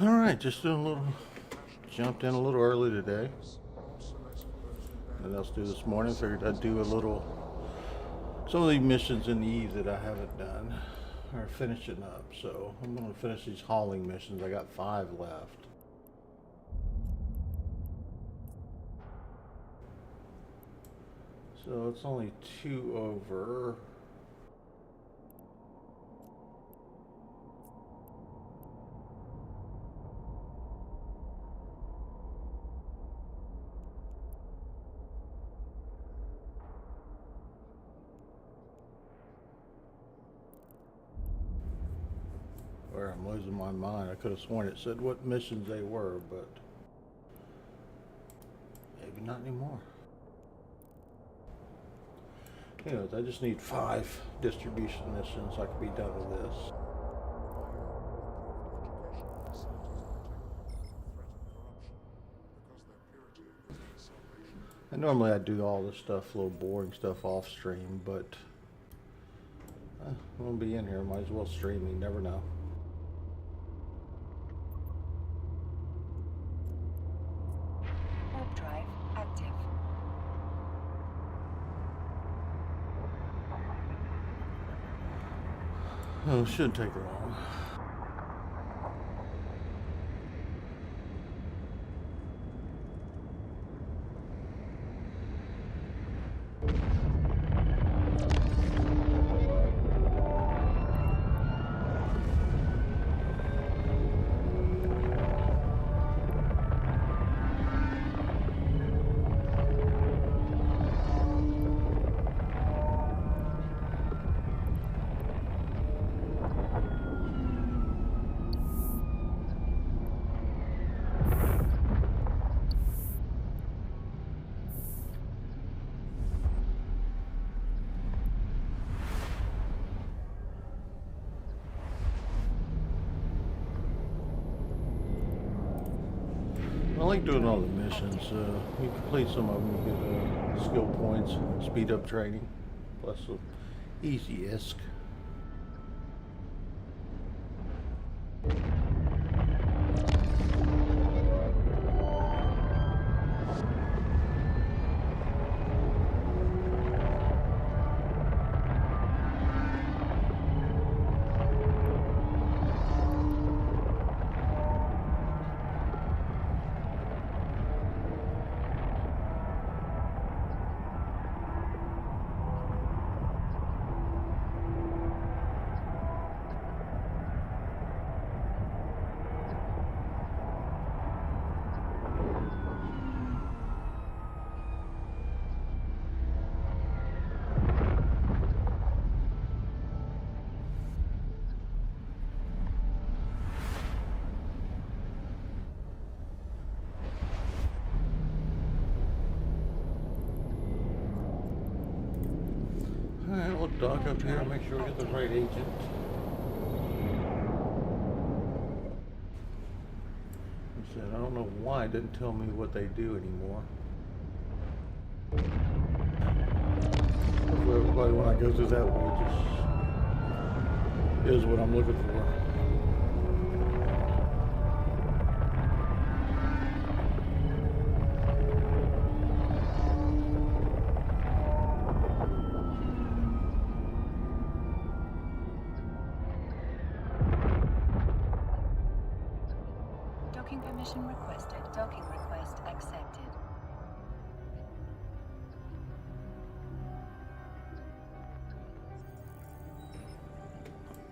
All right, just doing a little, jumped in a little early today. What else to do this morning? Figured I'd do a little, some of the missions in the Eve that I haven't done are finishing up. So I'm going to finish these hauling missions. I got 5 left. So it's only 2 over. Where I'm losing my mind. I could have sworn it said what missions they were, but maybe not anymore. Anyways, I just need 5 distribution missions. I could be done with this. And normally I do all this stuff, little boring stuff off stream, but I'm gonna be in here. Might as well stream. You never know. Warp drive active. Oh, it shouldn't take long. I like doing all the missions. You complete some of them, you get skill points, speed up training, plus some easy ISK. Alright, we'll dock up here and make sure we get the right agent. I said, I don't know why it didn't tell me what they do anymore. Hopefully everybody, when I go through that way, just is what I'm looking for. Docking permission requested. Docking request accepted.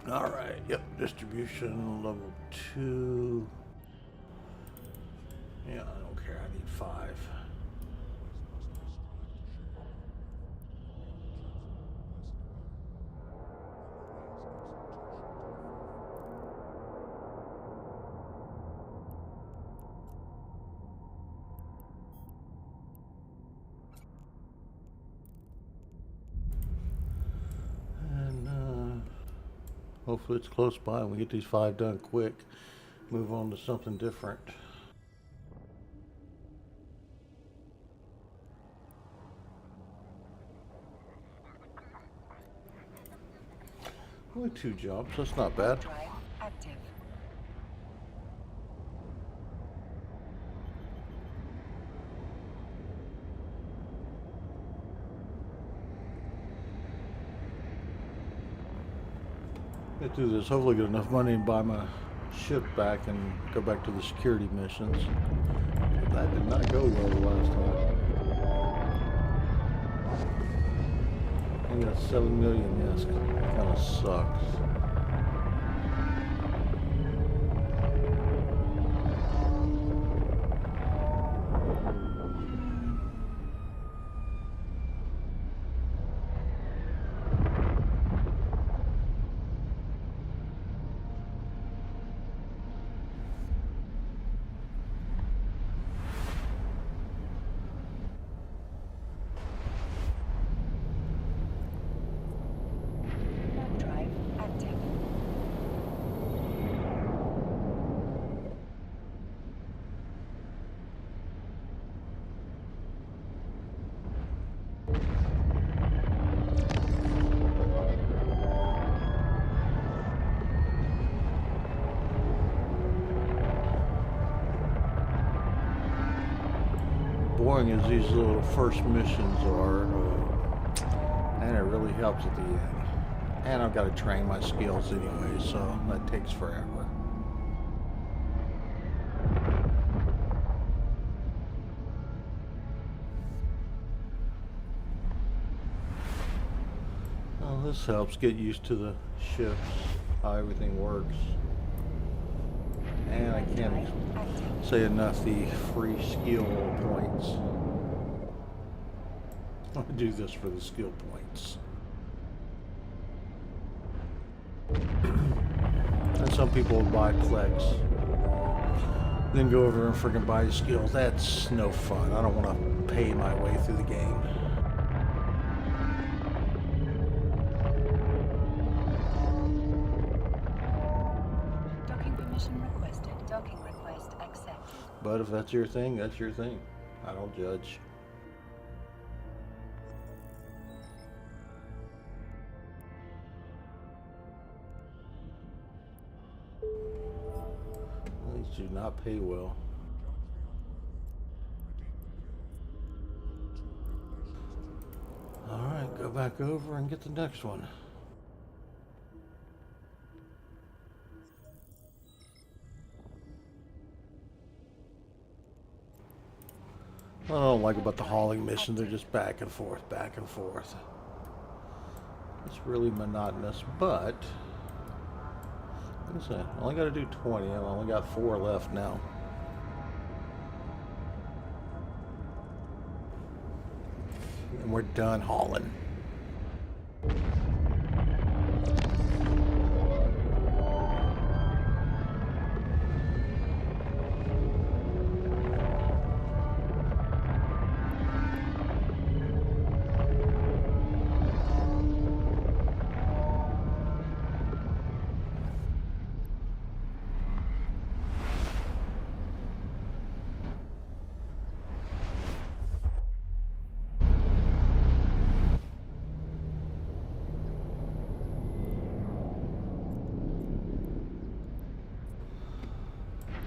Alright, yep, distribution level 2. Yeah, I don't care, I need 5. And hopefully it's close by and we get these 5 done quick. Move on to something different. Only 2 jobs, that's not bad. Drive active. Get through this, hopefully get enough money and buy my ship back and go back to the security missions. That did not go well the last time. I got 7 million, yes, kind of sucks. Warp drive active. Boring as these little first missions are, and it really helps at the end. And I've got to train my skills anyway, so that takes forever. Well, this helps get used to the ships, how everything works. And I can't Active. say enough the free skill points. I do this for the skill points. And some people will buy clicks, then go over and freaking buy skills. That's no fun. I don't want to pay my way through the game. Docking permission requested. Docking request accepted. But if that's your thing, that's your thing. I don't judge. These do not pay well. Alright, go back over and get the next one. What I don't like about the hauling mission, they're just back and forth, back and forth. It's really monotonous, but like I said, I only got to do 20. I've only got 4 left now. And we're done hauling.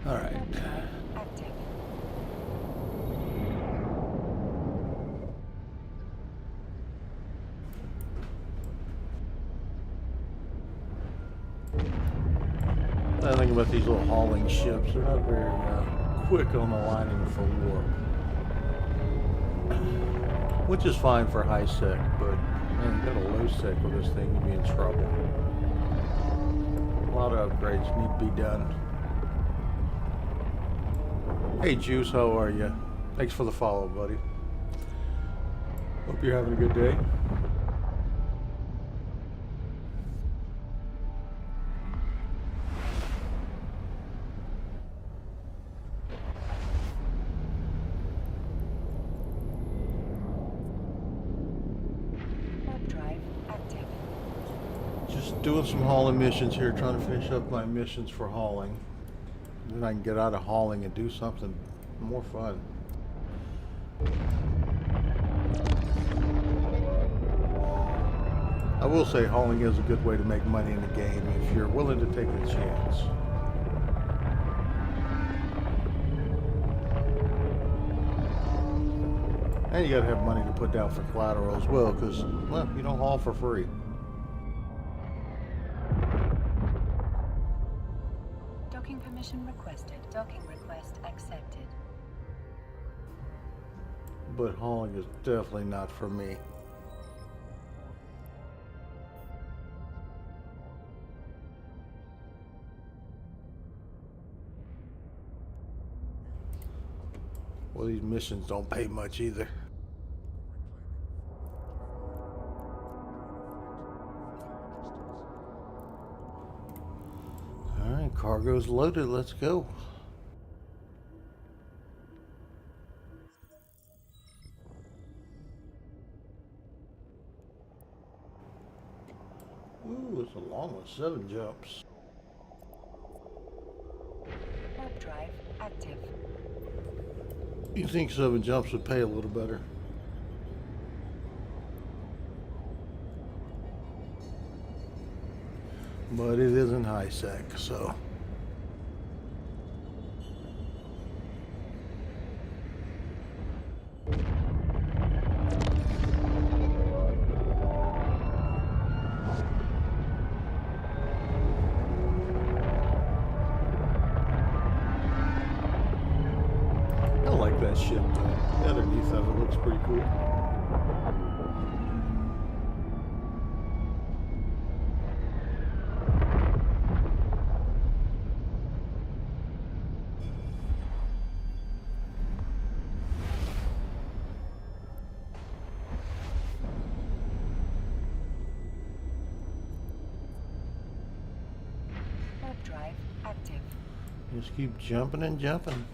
All right. Warp drive active. I think about these little hauling ships. They're not very quick on aligning for warp. Which is fine for high sec, but man, you got a low sec with this thing, you'd be in trouble. A lot of upgrades need to be done. Hey Juice, how are you? Thanks for the follow, buddy. Hope you're having a good day. Warp drive active. Just doing some hauling missions here, trying to finish up my missions for hauling. Then I can get out of hauling and do something more fun. I will say hauling is a good way to make money in the game if you're willing to take the chance. And you gotta have money to put down for collateral as well, because, well, you don't haul for free. Docking permission requested. Docking request accepted. But hauling is definitely not for me. Well, these missions don't pay much either. Alright, cargo's loaded, let's go. Ooh, it's a long one, 7 jumps. Warp drive active. You think 7 jumps would pay a little better? But it isn't high sec, so. I like that ship though. The underneath of it looks pretty cool. Warp drive active. Just keep jumping and jumping.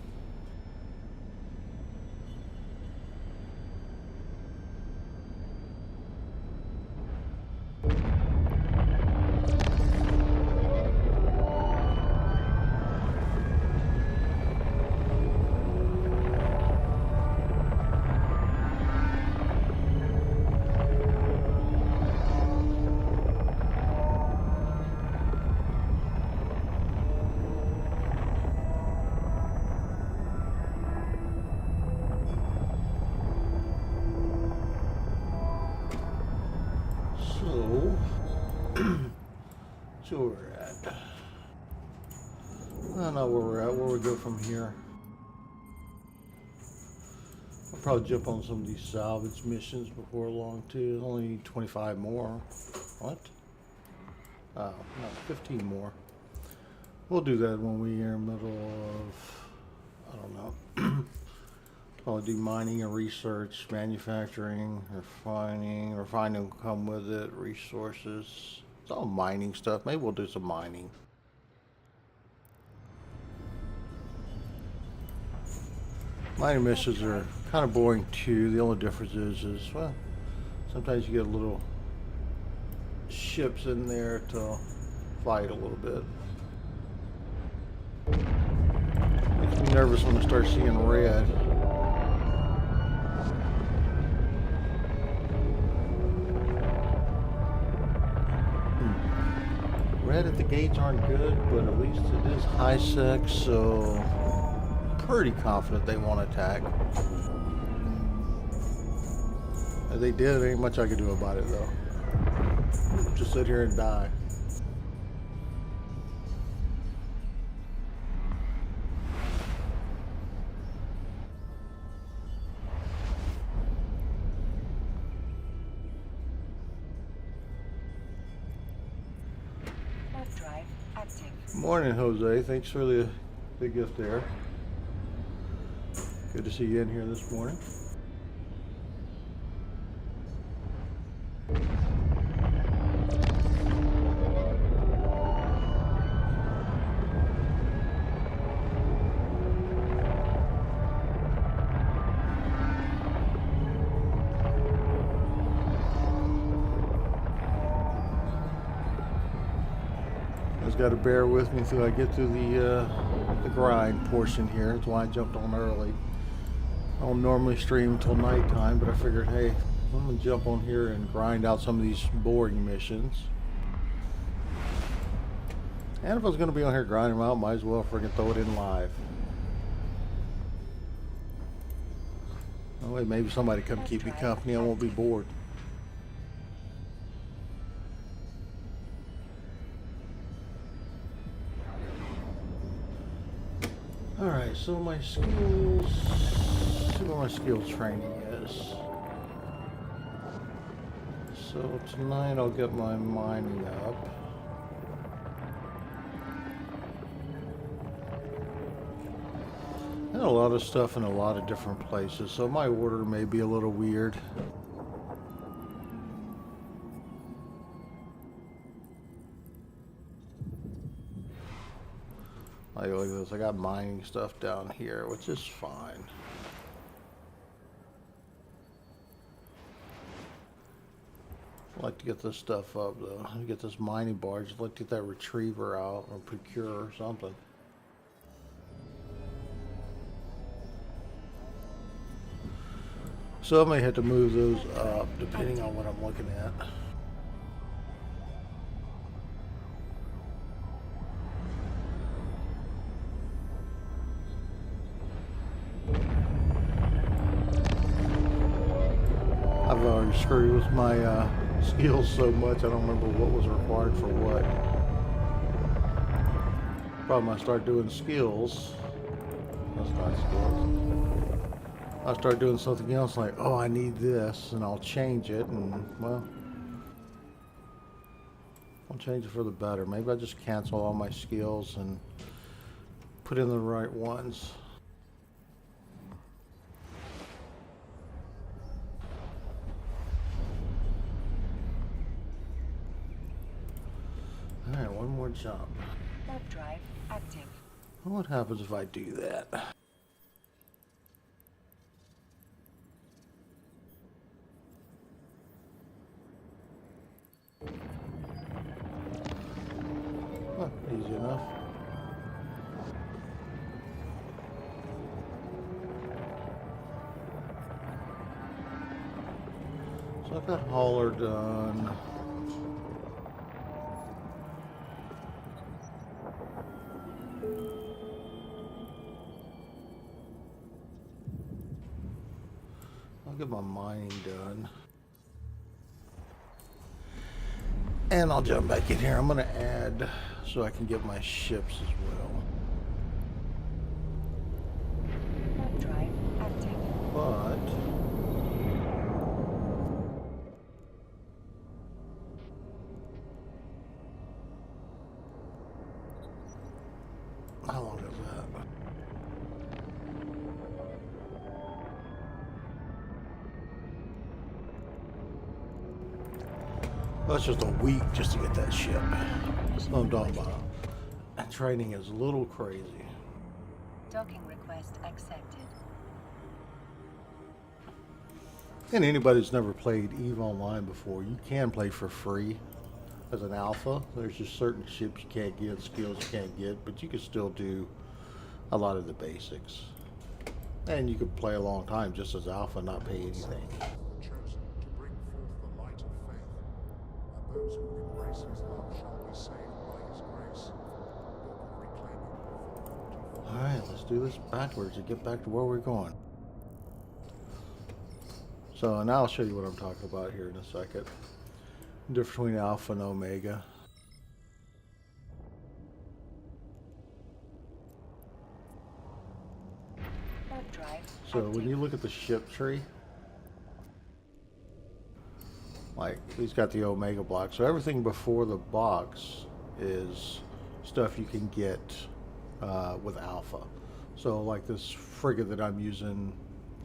So where we're at. I don't know where we're at, where we go from here. I'll probably jump on some of these salvage missions before long too. Only 25 more. What? Oh, no, 15 more. We'll do that when we're in the middle of, I don't know. Probably do mining and research, manufacturing, refining will come with it, resources. It's all mining stuff. Maybe we'll do some mining. Mining missions are kind of boring too. The only difference is well, sometimes you get little ships in there to fight a little bit. Makes me nervous when I start seeing red. Red at the gates aren't good, but at least it is high sec, so pretty confident they won't attack. If they did, there ain't much I could do about it though. Just sit here and die. Warp drive active. Morning, Jose. Thanks for the gift there. Good to see you in here this morning. Just got to bear with me until I get through the grind portion here. That's why I jumped on early. I don't normally stream until nighttime, but I figured, hey, I'm gonna jump on here and grind out some of these boring missions. And if I was gonna be on here grinding them out, might as well freaking throw it in live. That way maybe somebody come keep me company, I won't be bored. Alright, so my skills. See where my skills training is. So tonight I'll get my mining up. I had a lot of stuff in a lot of different places, so my order may be a little weird. Like, look at this, I got mining stuff down here, which is fine. I'd like to get this stuff up though. Get this mining barge. I'd like to get that retriever out or procure or something. So I may have to move those up depending on what I'm looking at. I've already screwed with my skills so much I don't remember what was required for what. Probably I start doing skills. That's not skills. I start doing something else like, oh, I need this, and I'll change it, and well, I'll change it for the better. Maybe I just cancel all my skills and put in the right ones. Alright, one more jump. Warp drive active. What happens if I do that? Huh, easy enough. So I've got hauler done. I'll get my mining done. And I'll jump back in here. I'm going to add so I can get my ships as well. Warp drive active. But how long is that? Well, it's just a week just to get that ship. That's what I'm talking about. That training is a little crazy. Docking request accepted. And anybody who's never played EVE Online before, you can play for free as an alpha. There's just certain ships you can't get, skills you can't get, but you can still do a lot of the basics. And you could play a long time just as alpha and not pay anything. Chosen to bring forth the light of faith, and those who embrace his love shall be saved by his grace. Book of Reclaiming 444. Alright, let's do this backwards and get back to where we're going. So now I'll show you what I'm talking about here in a second. The difference between alpha and omega. Warp drive So active. when you look at the ship tree, like he's got the omega block. So everything before the box is stuff you can get with alpha. So like this frigate that I'm using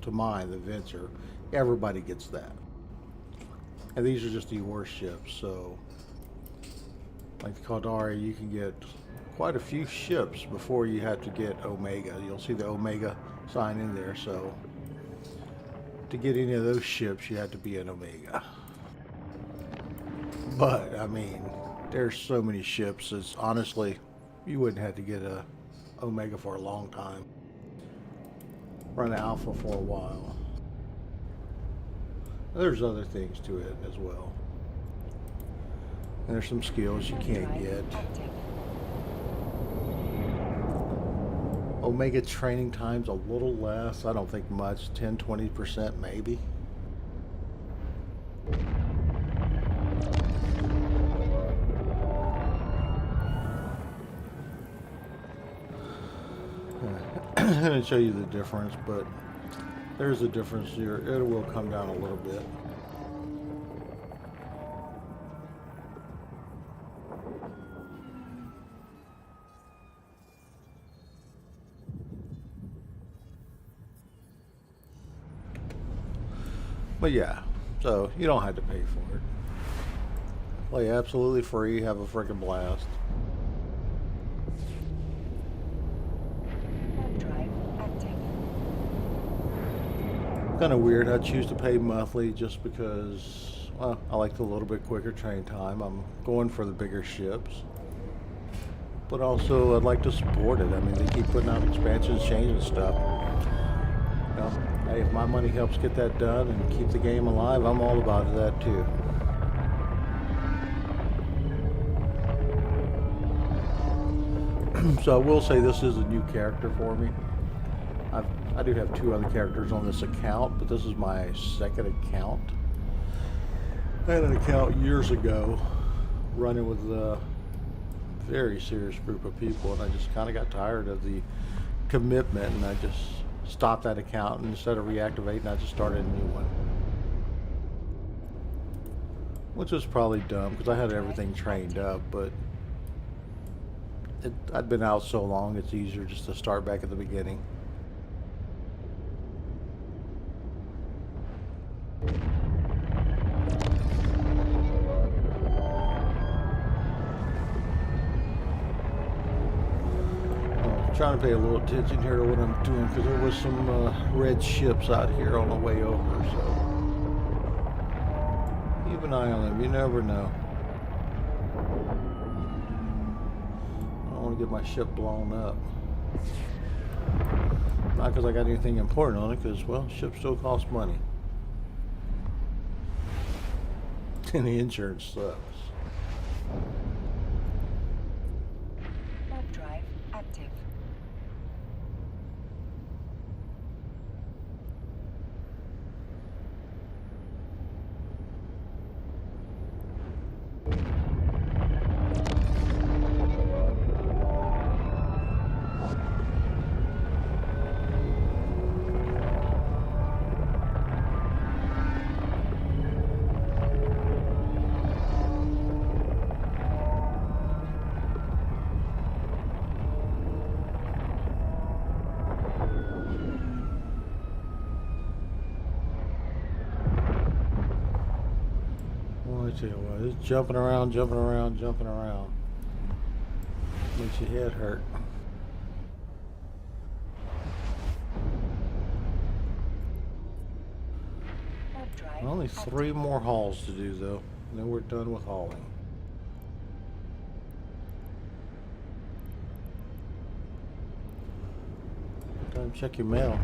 to mine, the Venture, everybody gets that. And these are just the ore ships. So like the Caldari, you can get quite a few ships before you have to get omega. You'll see the omega sign in there. So to get any of those ships, you have to be an omega. But I mean, there's so many ships. It's honestly, you wouldn't have to get a omega for a long time. Run alpha for a while. There's other things to it as well. And there's some skills you Warp can't drive get. active. Omega training time's a little less. I don't think much. 10-20% maybe. and show you the difference, but there's a difference here. It will come down a little bit. But yeah, so you don't have to pay for it. Play absolutely free, have a freaking blast. Warp drive active. Kind of weird. I choose to pay monthly just because, well, I like the little bit quicker train time. I'm going for the bigger ships. But also, I'd like to support it. I mean, they keep putting out expansions, changing stuff. You know, hey, if my money helps get that done and keep the game alive, I'm all about that too. So I will say this is a new character for me. I do have 2 other characters on this account, but this is my second account. I had an account years ago running with a very serious group of people, and I just kind of got tired of the commitment, and I just stopped that account, and instead of reactivating, I just started a new one. Which was probably dumb because I had everything trained up, but I'd been out so long, it's easier just to start back at the beginning. Trying to pay a little attention here to what I'm doing because there was some red ships out here on the way over, so keep an eye on them. You never know. I don't want to get my ship blown up. Not because I got anything important on it, because, well, ships still cost money. And the insurance sucks. Warp drive active. I tell you what, it's jumping around, jumping around, jumping around. Makes your head hurt. Warp drive Only active. 3 more hauls to do though, and then we're done with hauling. Time to check your mail.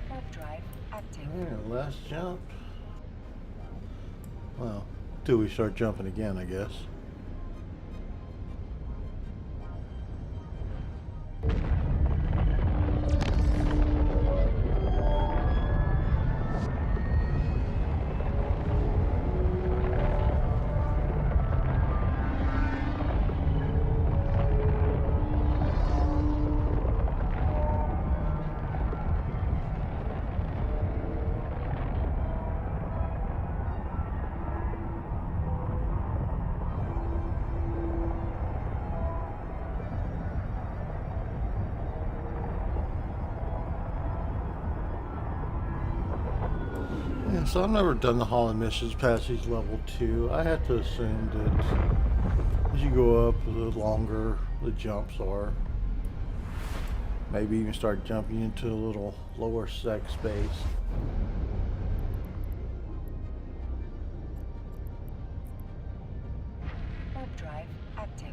Warp drive active. Yeah, last jump. Well, till we start jumping again, I guess. Yeah, so I've never done the hauling missions past these level 2. I have to assume that as you go up, the longer the jumps are. Maybe even start jumping into a little lower sec space. Warp drive active.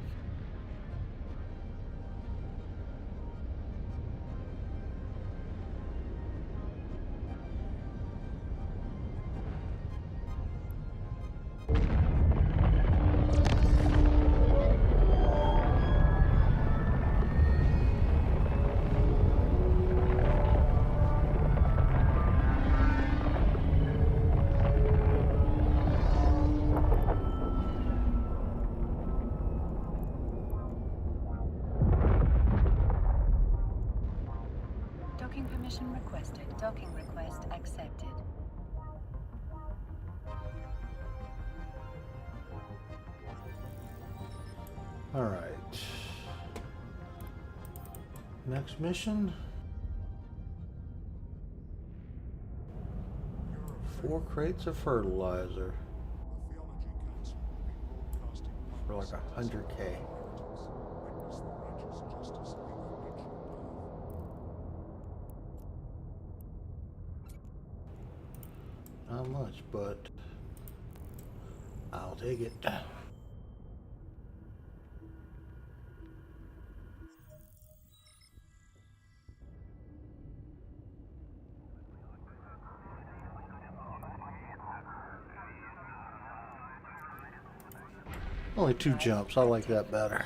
Docking permission requested. Docking request accepted. All right. Next mission. 4 crates of fertilizer The Theology Council will be broadcasting for like 100K. Witness the righteous justice Leo mentioned above. Not much, but I'll take it. Only 2 jumps. I like that better.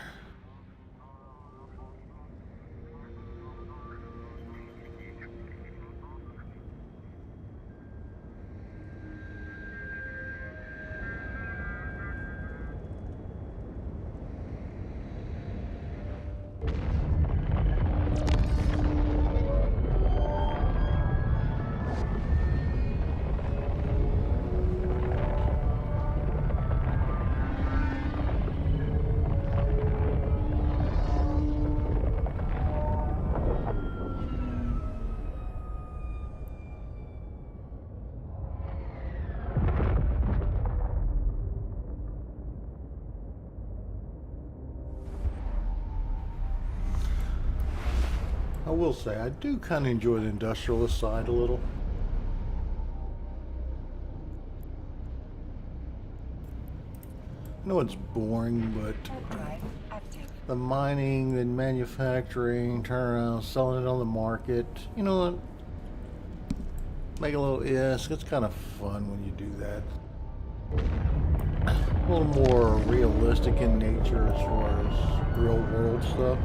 I will say, I do kind of enjoy the industrialist side a little. I know it's boring, but Warp drive active. the mining, the manufacturing, turnaround, selling it on the market, you know what? Make a little ISK. It's kind of fun when you do that. A little more realistic in nature as far as real world stuff.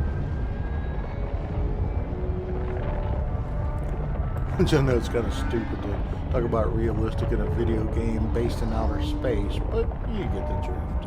Which I know it's kind of stupid to talk about realistic in a video game based in outer space, but you get the drift.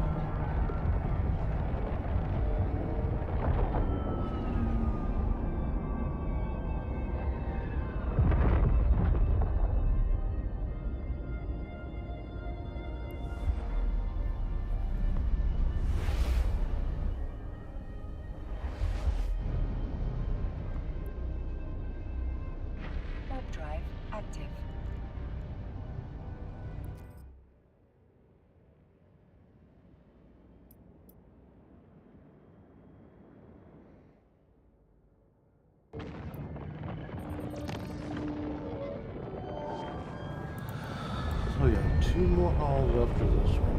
Warp drive active. So we got 2 more hauls after this one.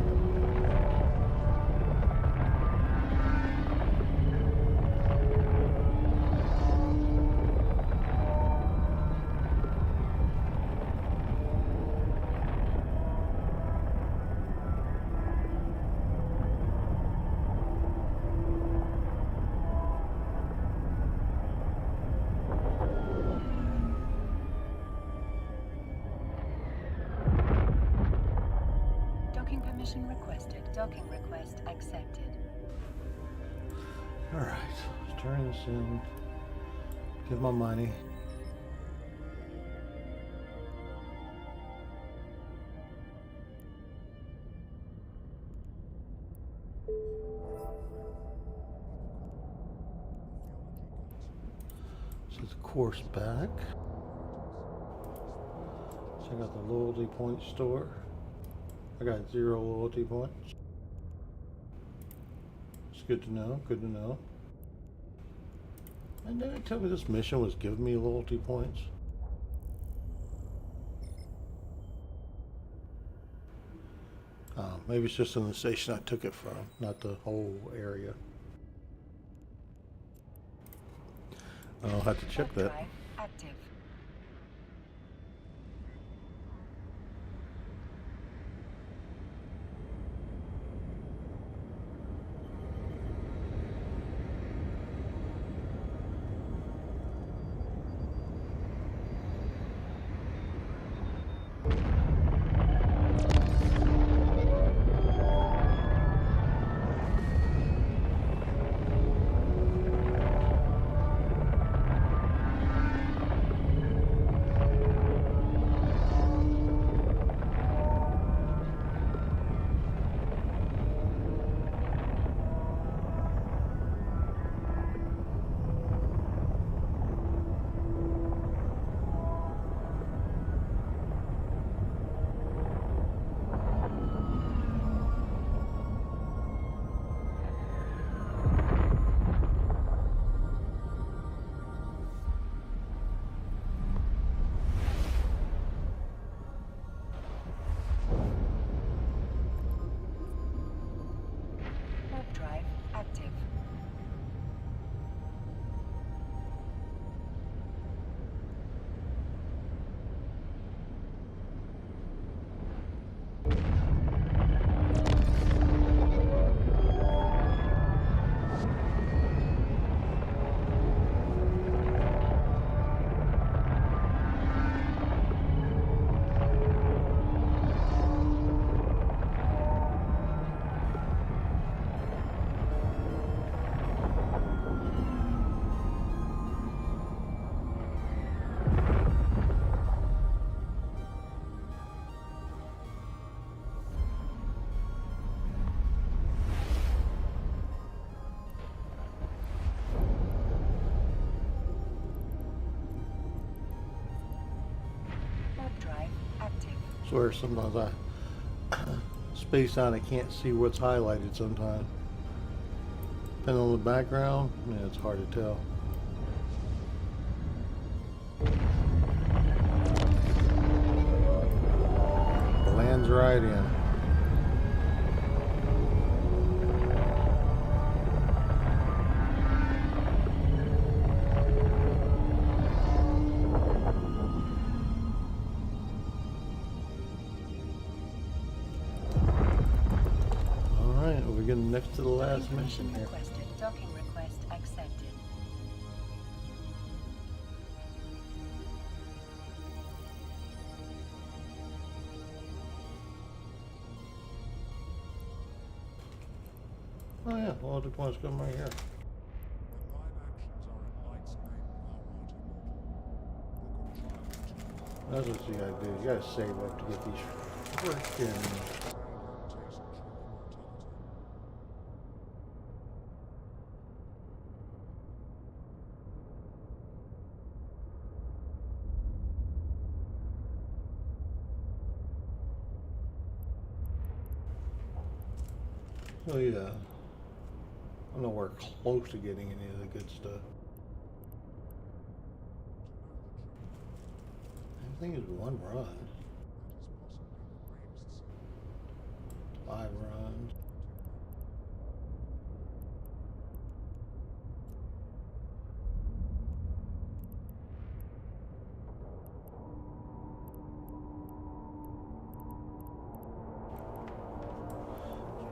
Docking permission requested. Docking request accepted. Alright, let's turn this in. Give my money. Set the course back. Check out the loyalty point store. I got 0 loyalty points. It's good to know, good to know. And then they tell me this mission was giving me loyalty points. Maybe it's just in the station I took it from, not the whole area. I'll have to check Warp that. drive active. Warp drive active. Warp drive active. Swear sometimes I space out, I can't see what's highlighted sometimes. Depending on the background, yeah, it's hard to tell. Lands right in. Alright, we're getting next to the last Docking mission permission here. requested. Docking request accepted. Oh yeah, loyalty points come right here. When thine actions are in light's name, thou art immortal. The good child which That's what you gotta do. You gotta save up to get these freaking. taste true immortality. Oh yeah. I'm nowhere close to getting any of the good stuff. Everything is one run. That is possibly the bravest sin. 5 runs.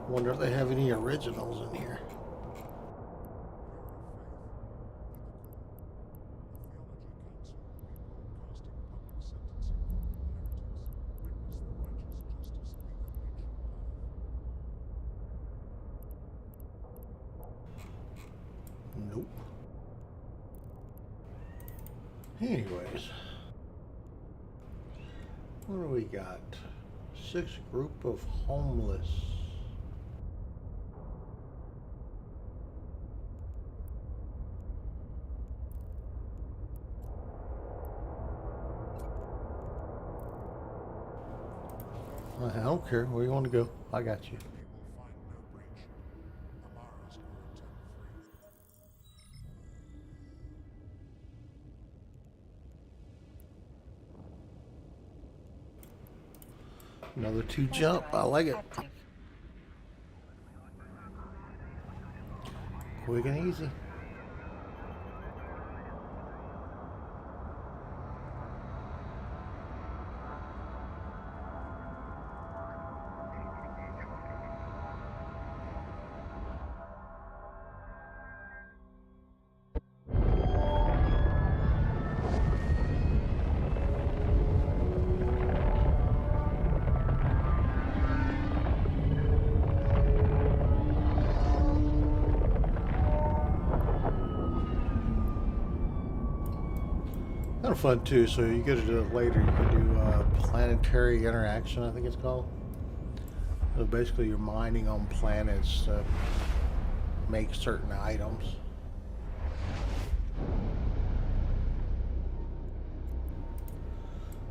Wonder if they have any originals in here. Nope. Anyways, what do we got? 6 group of homeless. I don't care. Where you want to go? I got you. We will find no breach. Amara's are Another 2 Warp jump. I drive like it. active. Quick and easy. Kind of fun too. So you get to do it later. You can do planetary interaction, I think it's called. So basically, you're mining on planets to make certain items.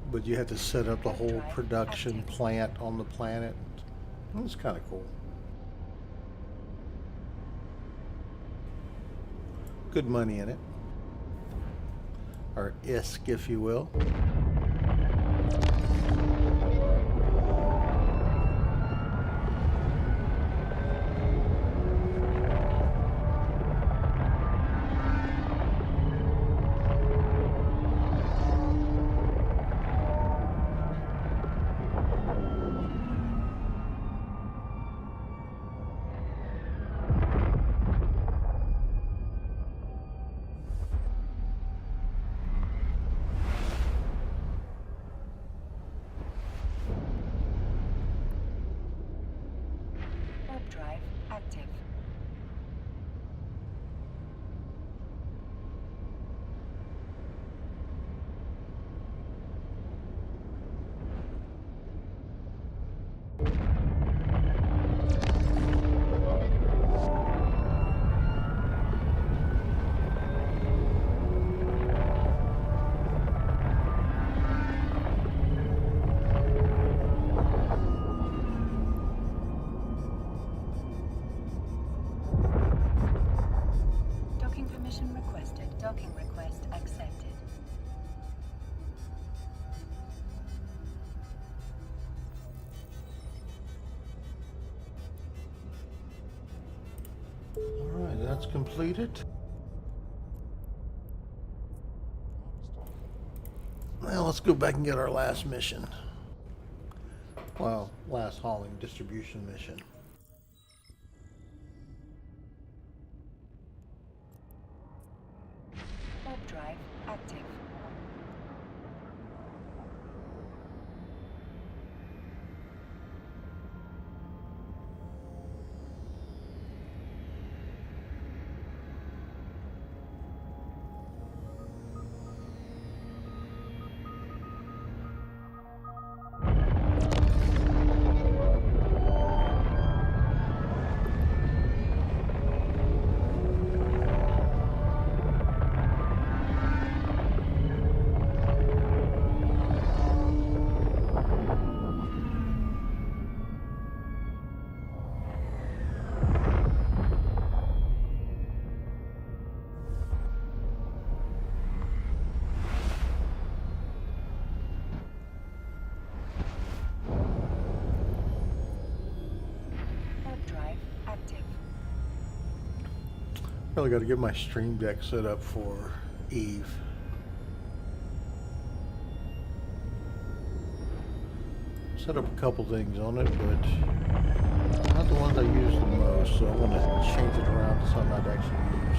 But you have to set up the whole production plant on the planet. It's kind of cool. Good money in it. Or ISK, if you will. Warp drive active. Docking permission requested. Docking request accepted. Alright, that's completed. Now let's go back and get our last mission. Well, last hauling distribution mission. Warp drive active. Warp drive active. Really got to get my stream deck set up for Eve. Set up a couple things on it, but not the ones I use the most, so I want to change it around to something I'd actually use.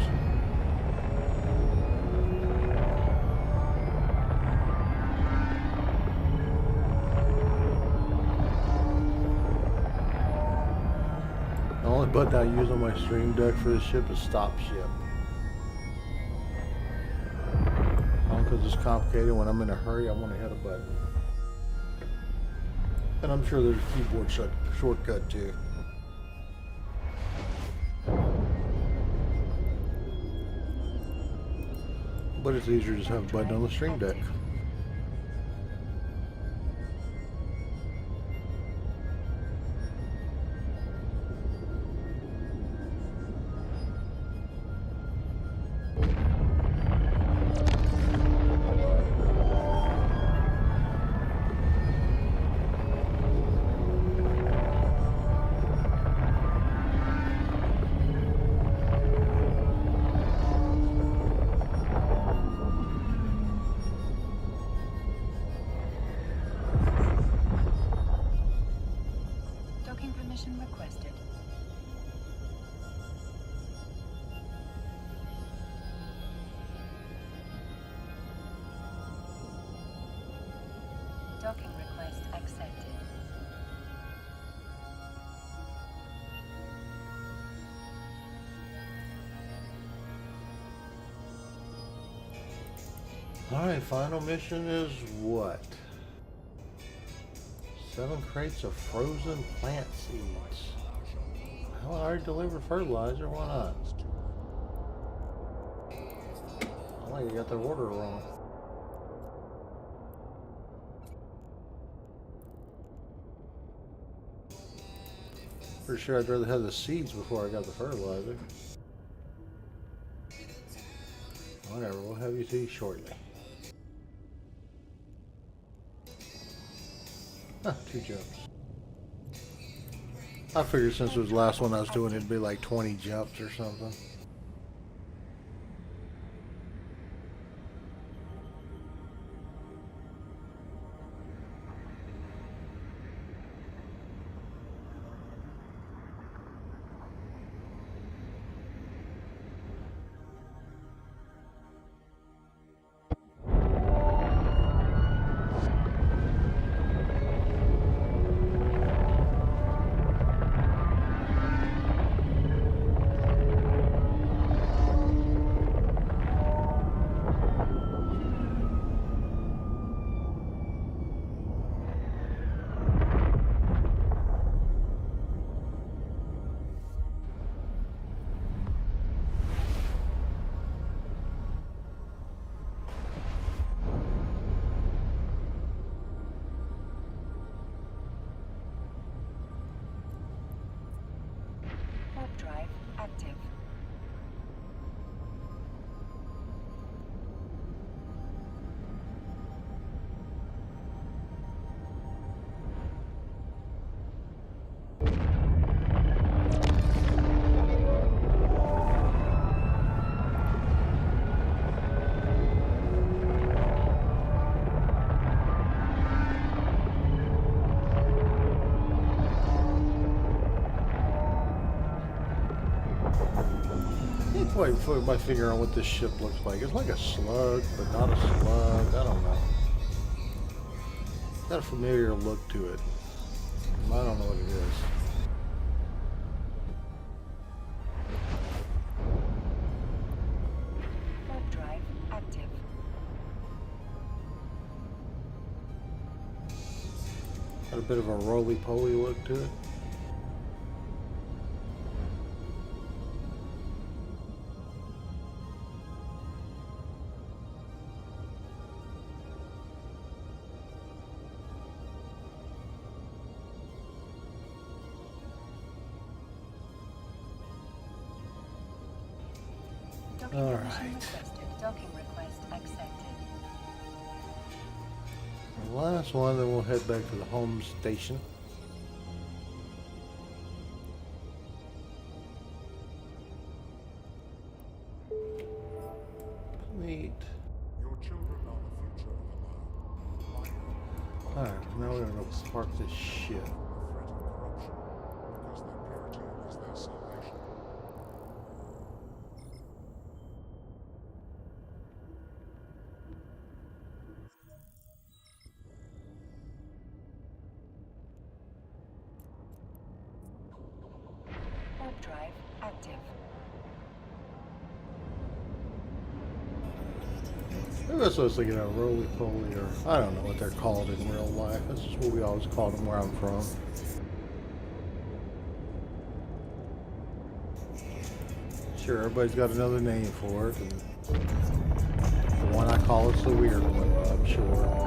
The only button I use on my stream deck for this ship is stop ship. Because it's complicated, when I'm in a hurry, I want to hit a button. And I'm sure there's a keyboard shortcut too. But it's easier to just have a button on the stream deck. permission requested. Docking request accepted. Alright, final mission is what? 7 crates of frozen plant seeds. Well, I already delivered fertilizer, why not? I think I got their order wrong. Pretty sure I'd rather have the seeds before I got the fertilizer. Whatever, we'll have you see shortly. Huh, 2 jumps. I figured since it was the last one I was doing, it'd be like 20 jumps or something. Warp drive active. Wait, put my finger on what this ship looks like. It's like a slug, but not a slug. I don't know. Got a familiar look to it. I don't know what it is. Warp drive active. Got a bit of a roly-poly look to it. Docking All permission right. requested. Docking request accepted. The last one, then we'll head back to the home station. Neat. Your children are the future of Earth. Alright, now we're gonna go park this shit. From the threat of corruption, because their purity is their salvation. Warp drive active. Maybe that's what I was thinking of, roly-poly, or I don't know what they're called in real life. That's just what we always call them where I'm from. Sure, everybody's got another name for it, and the one I call it's the weird one, I'm sure.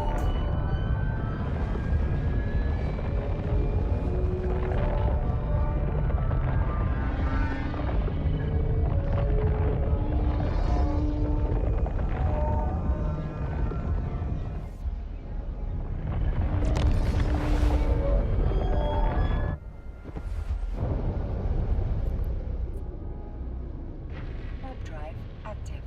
Warp drive active.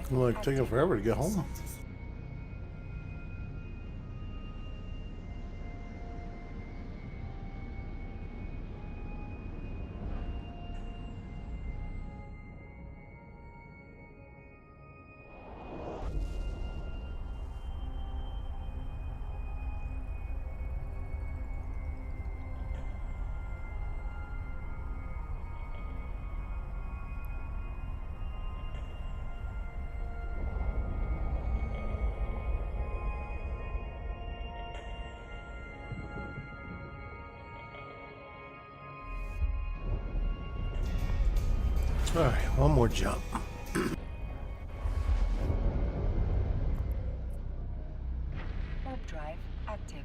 drive. It's like taking active. forever to get home. All right, one more jump. Warp drive active.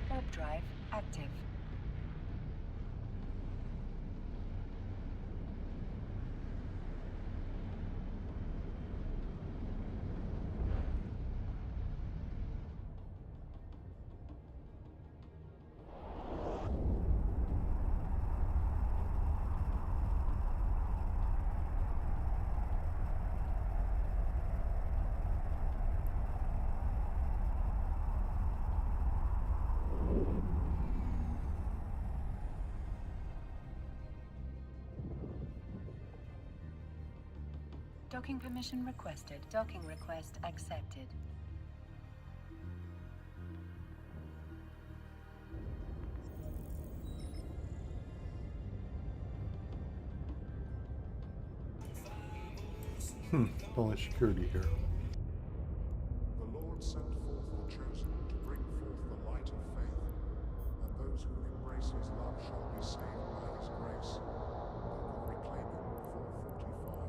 Warp drive active. Docking permission requested. Docking request accepted. Only security here. The Lord sent forth the chosen to bring forth the light of faith, and those who embrace his love shall be saved by his grace. Book of Reclaiming 4:45.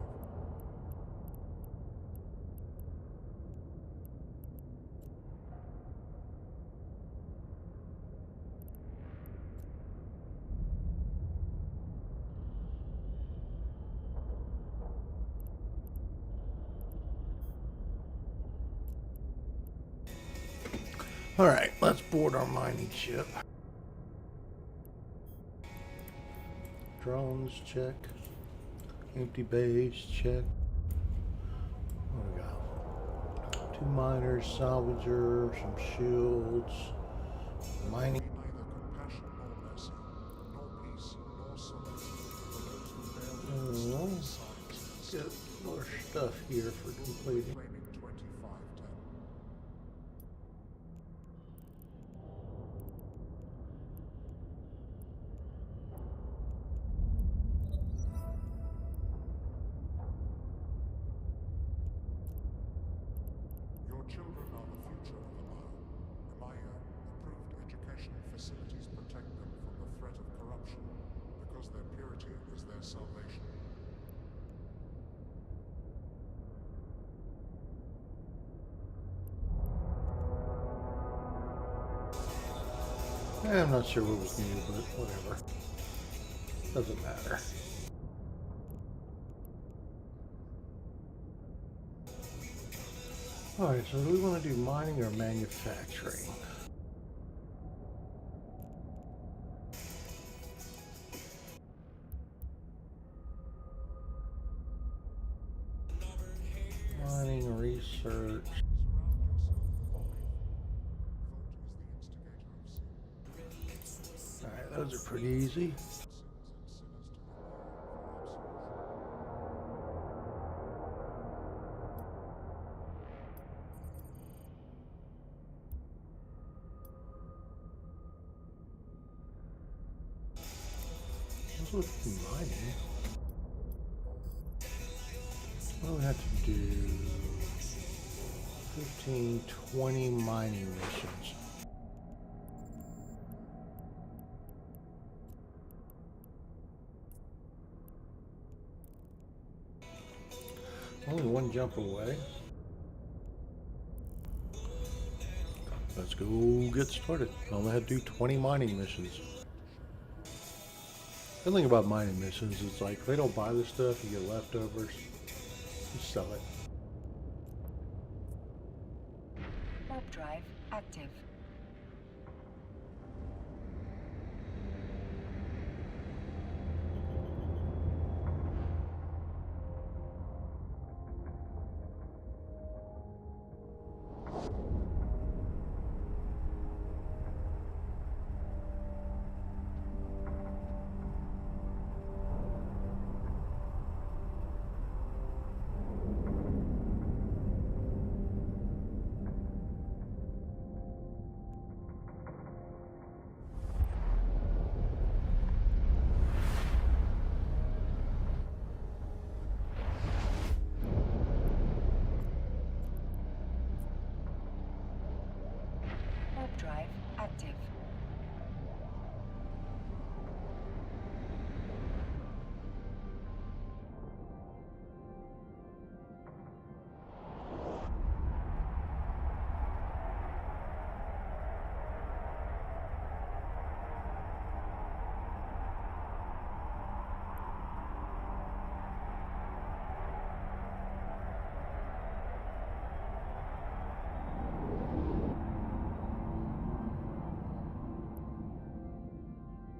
All right, let's board our mining ship. Drones, check. Empty bays, check. What do we got? 2 miners, salvager, some shields, mining. Be neither compassion nor mercy, nor peace nor solace, for those who bear witness to these signs. Get more stuff here for completing. Reclaiming 25:10. Your children are the future of the Maya. The Maya approved educational facilities protect them from the threat of corruption, because their purity is their salvation. I'm not sure what was new, but whatever. Doesn't matter. Alright, so do we want to do mining or manufacturing? Mining, research. Surround yourself with belief. Vote is the instigator of sin. Alright, those are pretty easy. Sins and sinners to remove. With mining, what do we have to do? 15, 20 mining missions. Only one jump away. Let's go get started. I only had to do 20 mining missions. The thing about mining missions is like, if they don't buy the stuff, you get leftovers, you sell it. Warp drive active. Warp drive active.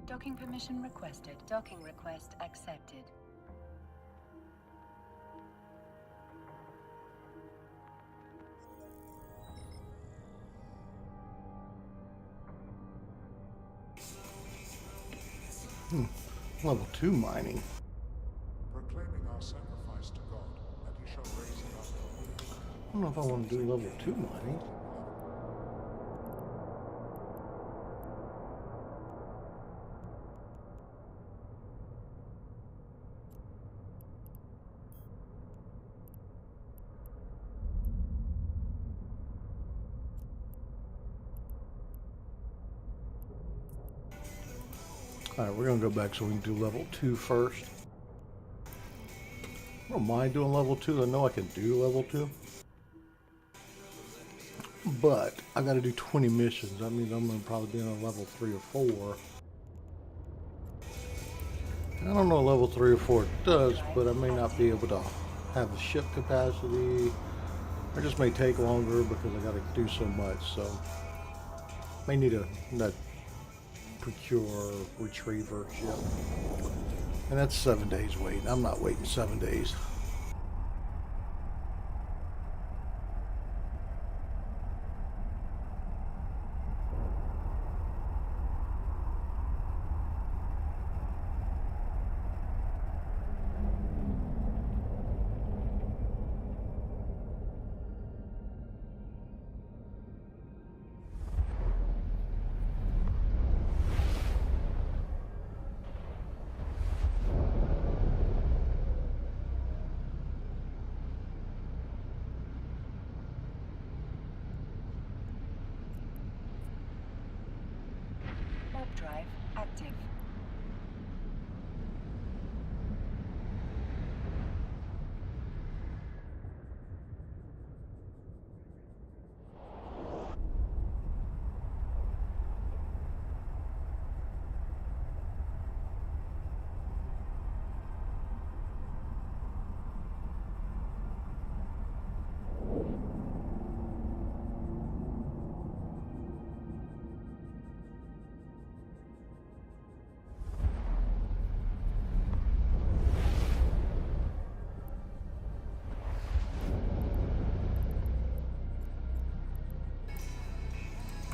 Docking permission requested. Docking request accepted. Level 2 mining. proclaiming our sacrifice to God, and he shall raise it up. I don't know if I want to do level 2 mining. Alright, we're going to go back so we can do level 2 first. I don't mind doing level 2. I know I can do level 2. But I got to do 20 missions. That means I'm going to probably be on level 3 or 4. I don't know what level 3 or 4 does, but I may not be able to have the ship capacity. It just may take longer because I got to do so much. So may need a procure retriever ship, and that's 7 days wait. I'm not waiting 7 days. Warp drive active.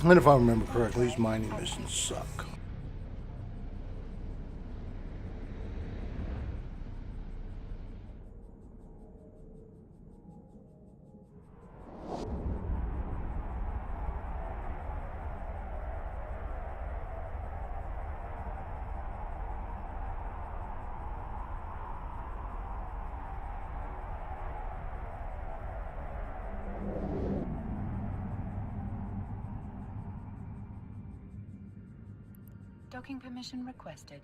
And if I remember correctly, these mining missions suck. Docking permission requested.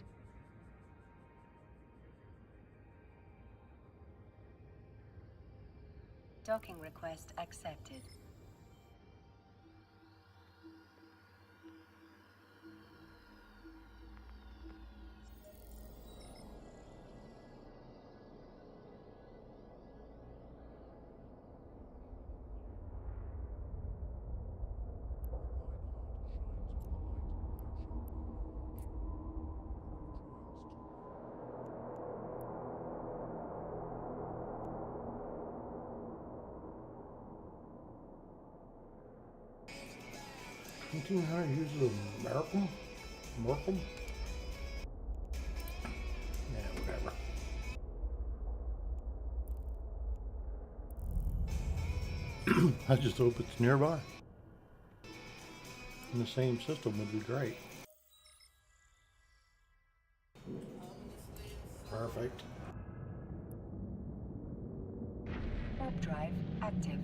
Docking request accepted. Thine heart shines with the light, and thou shalt no more. 1,500 years of Merkel? Merkel? Yeah, whatever. I just hope it's nearby. In the same system would be great. Perfect. Warp drive active.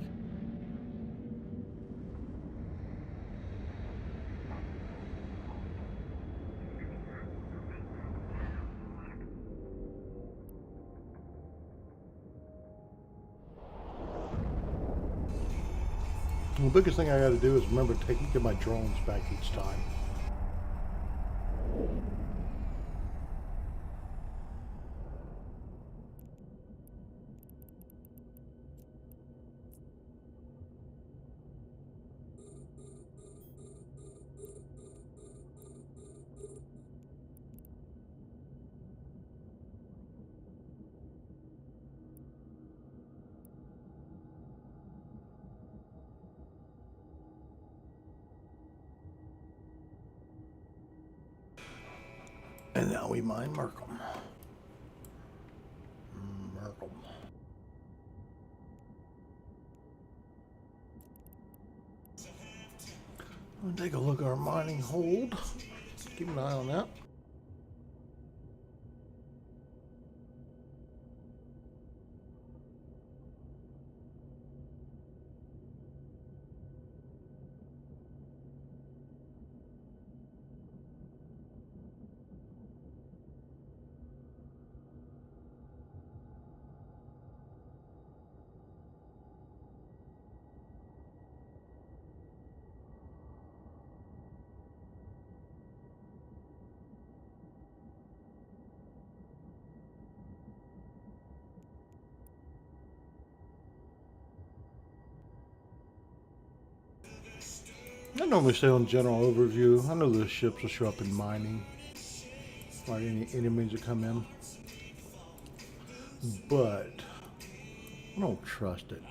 The biggest thing I got to do is remember to get my drones back each time. And now we mine Merkel. Merkel. I'll take a look at our mining hold. Keep an eye on that. I normally say on general overview, I know the ships will show up in mining, or any enemies that come in, but I don't trust it.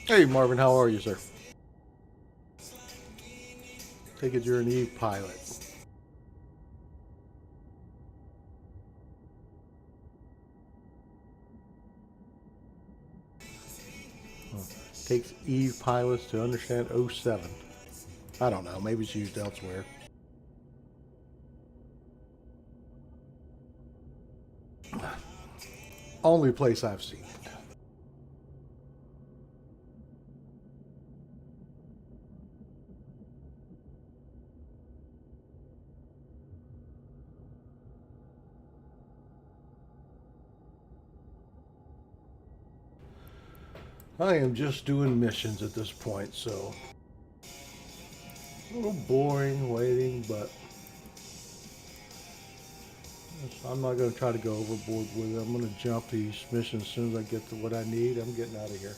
Hey Marvin, how are you, sir? Take it you're an Eve pilot. Takes Eve pilots to understand O7. I don't know. Maybe it's used elsewhere. Only place I've seen it. I am just doing missions at this point, so a little boring waiting, but I'm not going to try to go overboard with it. I'm going to jump these missions as soon as I get to what I need. I'm getting out of here.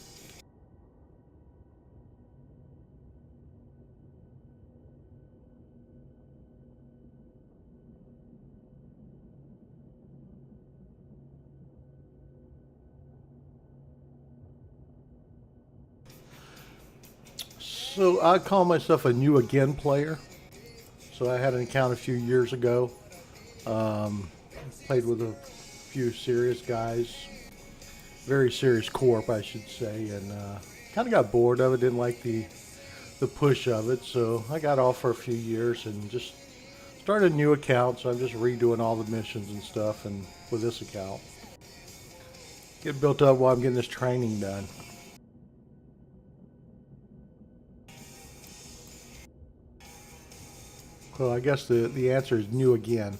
So I call myself a new again player. So I had an account a few years ago. Played with a few serious guys, very serious corp, I should say, and kind of got bored of it. Didn't like the push of it, so I got off for a few years and just started a new account. So I'm just redoing all the missions and stuff, and with this account, get built up while I'm getting this training done. So I guess the answer is new again.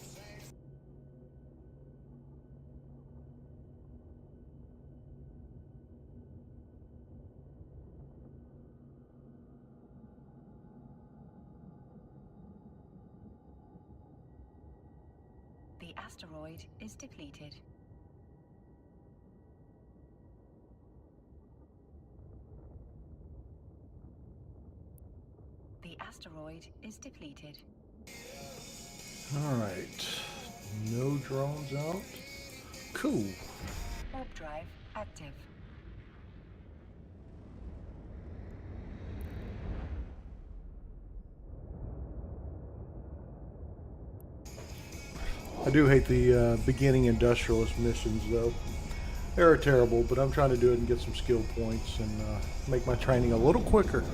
The asteroid is depleted. The asteroid is depleted. Alright. No drones out. Cool. Warp drive active. I do hate the beginning industrialist missions, though. They're terrible, but I'm trying to do it and get some skill points and make my training a little quicker.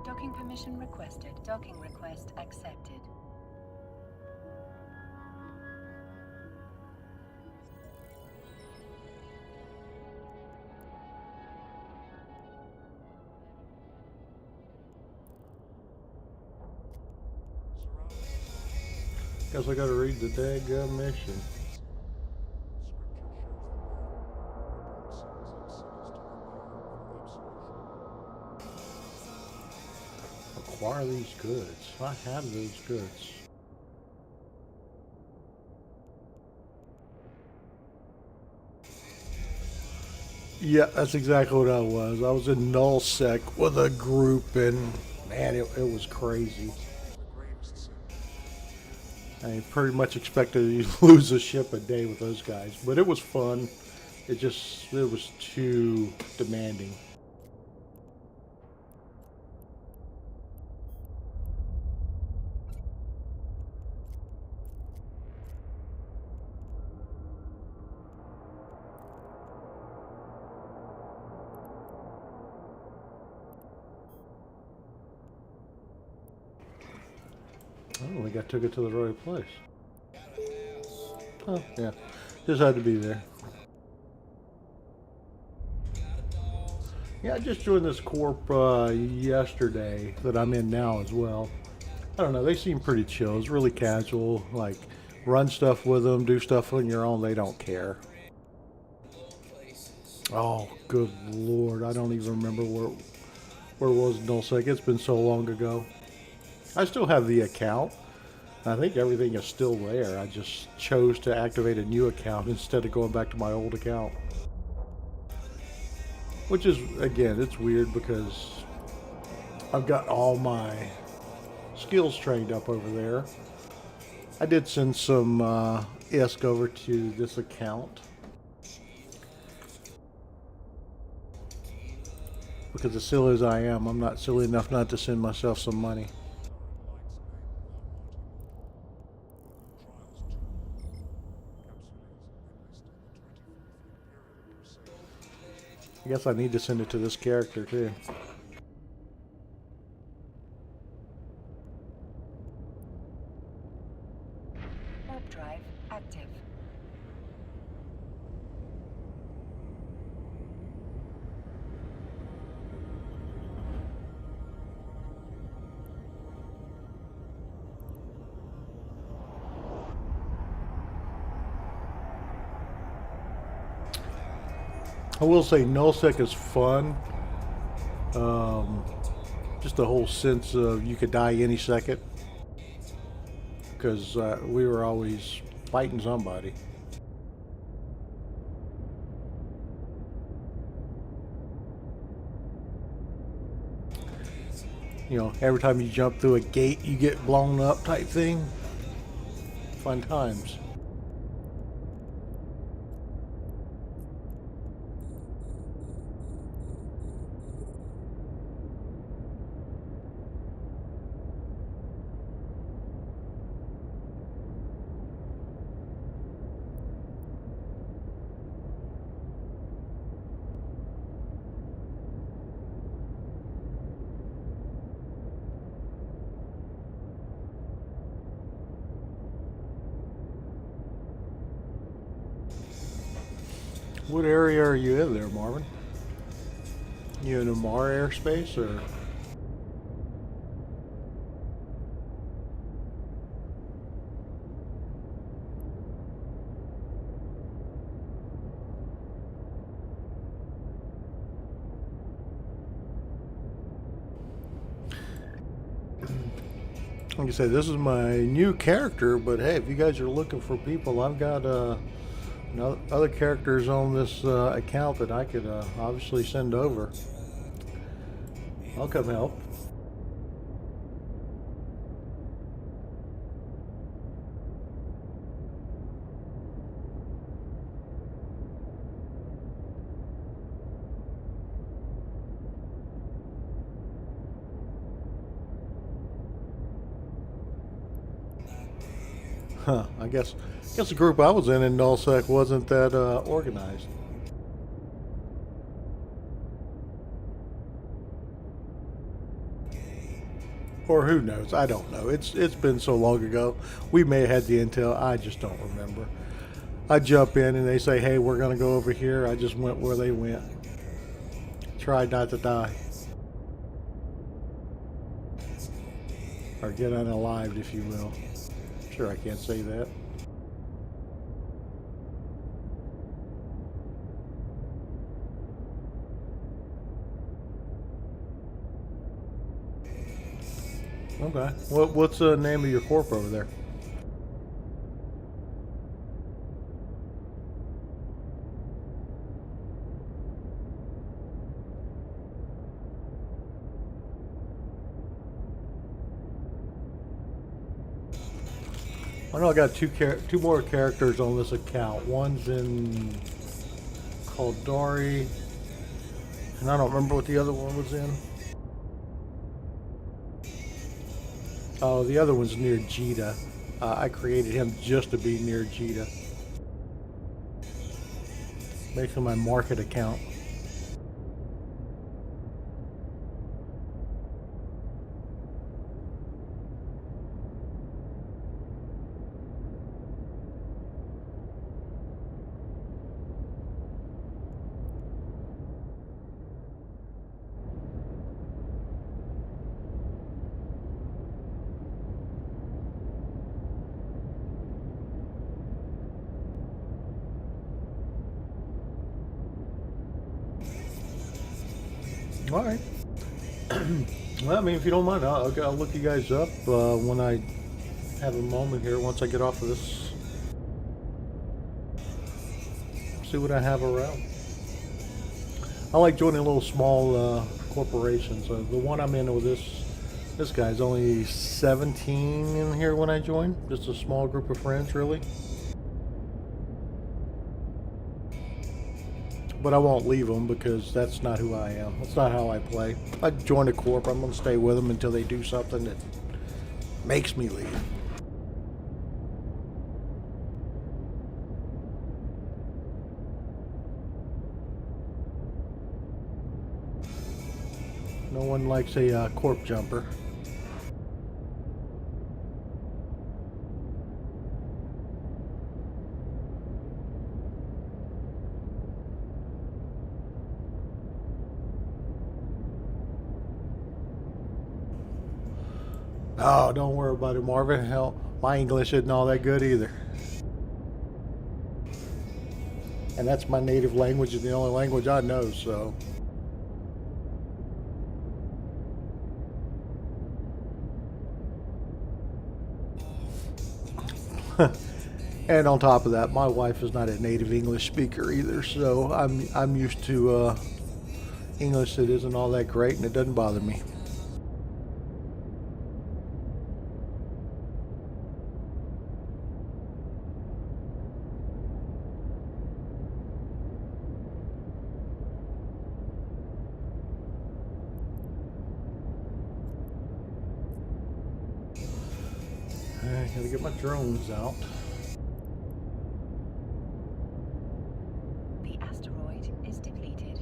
Docking permission requested. Docking request accepted. Guess I gotta read the daggum mission. Acquire these goods. I have those goods. Yeah, that's exactly what I was. I was in nullsec with a group, and man, it was crazy. I pretty much expected to lose a ship a day with those guys, but it was fun. It was too demanding. Oh, we took it to the right place. Oh, yeah. Just had to be there. Yeah, I just joined this corp yesterday that I'm in now as well. I don't know, they seem pretty chill. It's really casual. Like, run stuff with them, do stuff on your own. They don't care. Oh, good lord. I don't even remember where it was in nullsec. It's been so long ago. I still have the account. I think everything is still there. I just chose to activate a new account instead of going back to my old account. Which is, again, it's weird because I've got all my skills trained up over there. I did send some ISK over to this account. Because as silly as I am, I'm not silly enough not to send myself some money. I guess I need to send it to this character too. Warp drive active. I will say nullsec is fun. Just the whole sense of you could die any second. Because we were always fighting somebody. You know, every time you jump through a gate, you get blown up type thing. Fun times. What area are you in there, Marvin? You in Amar airspace or? Like I said, this is my new character, but hey, if you guys are looking for people, I've got other characters on this account that I could obviously send over. I'll come help. Huh, I guess the group I was in Nullsec wasn't that organized. Or who knows? I don't know. It's been so long ago. We may have had the intel. I just don't remember. I jump in and they say, "Hey, we're gonna go over here." I just went where they went. Tried not to die. Or get unalived, if you will. Sure, I can't say that. Okay. What's the name of your corp over there? I know I got two more characters on this account. One's in Caldari, and I don't remember what the other one was in. Oh, the other one's near Jita. I created him just to be near Jita. Makes him my market account. All right. Well, I mean, if you don't mind, I'll look you guys up when I have a moment here. Once I get off of this, see what I have around. I like joining little small corporations. The one I'm in with this guy's only 17 in here when I joined. Just a small group of friends, really. But I won't leave them because that's not who I am. That's not how I play. I join a corp, I'm going to stay with them until they do something that makes me leave. No one likes a corp jumper. Oh, don't worry about it, Marvin. Hell, my English isn't all that good either. And that's my native language and the only language I know, so. And on top of that, my wife is not a native English speaker either, so I'm used to English that isn't all that great, and it doesn't bother me. I gotta get my drones out. The asteroid is depleted.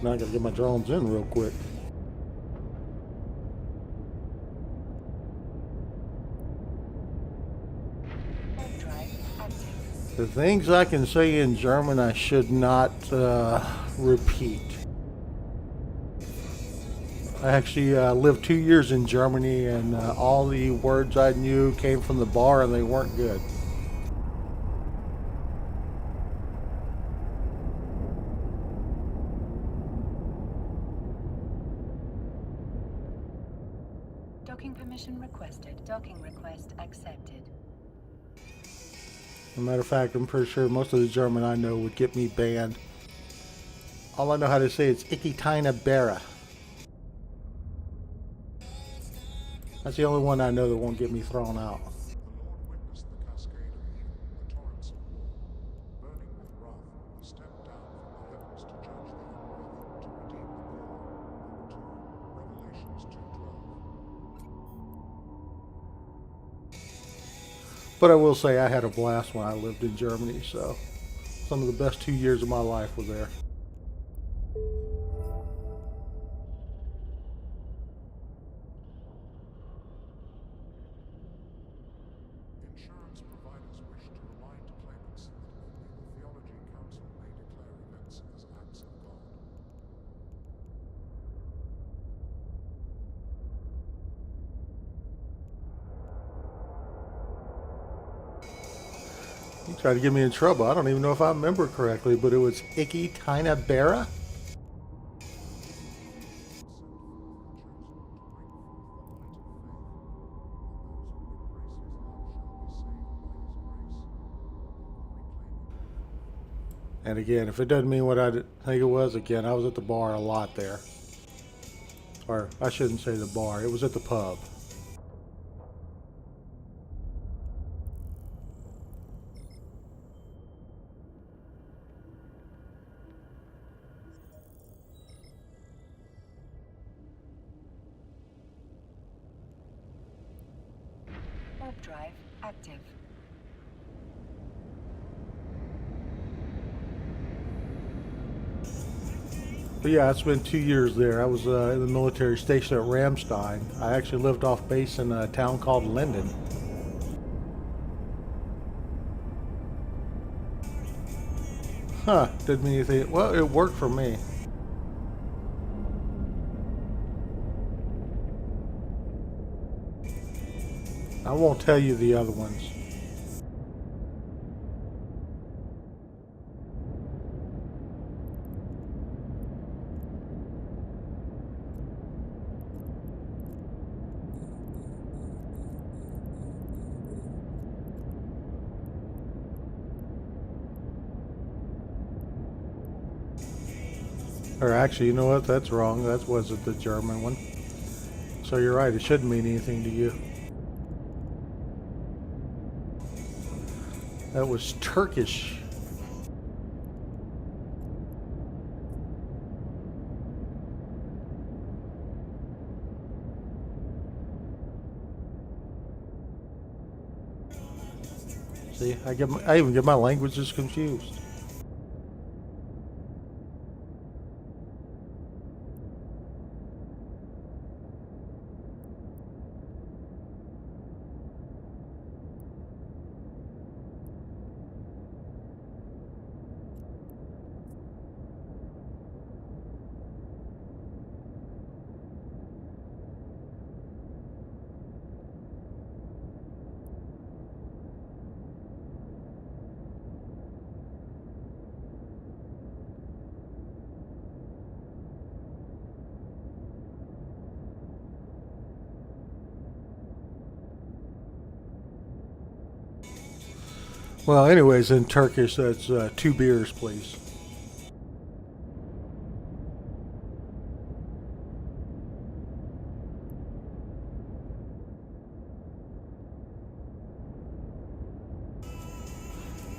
Now I gotta get my drones in real quick. Warp drive active. The things I can say in German I should not repeat. I actually lived 2 years in Germany, and all the words I knew came from the bar, and they weren't good. Docking permission requested. Docking request accepted. As a matter of fact, I'm pretty sure most of the German I know would get me banned. All I know how to say is "Ich keine Bäre." That's the only one I know that won't get me thrown out. The Lord witnessed the cascade of evil, the torrents of war. Burning with wrath, he stepped down from the heavens to judge the unworthy, to redeem the poor. Book 2, Revelations 2:12. But I will say I had a blast when I lived in Germany, so some of the best 2 years of my life were there. Insurance providers wish to remind claimants that only the Theology Council may declare events as acts of God. You tried to get me in trouble. I don't even know if I remember correctly, but it was "Ich keine Bäre." And again, if it doesn't mean what I think it was, again, I was at the bar a lot there. Or I shouldn't say the bar, it was at the pub. Warp drive active. But yeah, I spent 2 years there. I was in the military station at Ramstein. I actually lived off base in a town called Linden. Huh, didn't mean anything. Well, it worked for me. I won't tell you the other ones. Or actually, you know what? That's wrong. That wasn't the German one. So you're right. It shouldn't mean anything to you. That was Turkish. See, I even get my languages confused. Well, anyways, in Turkish, that's 2 beers, please.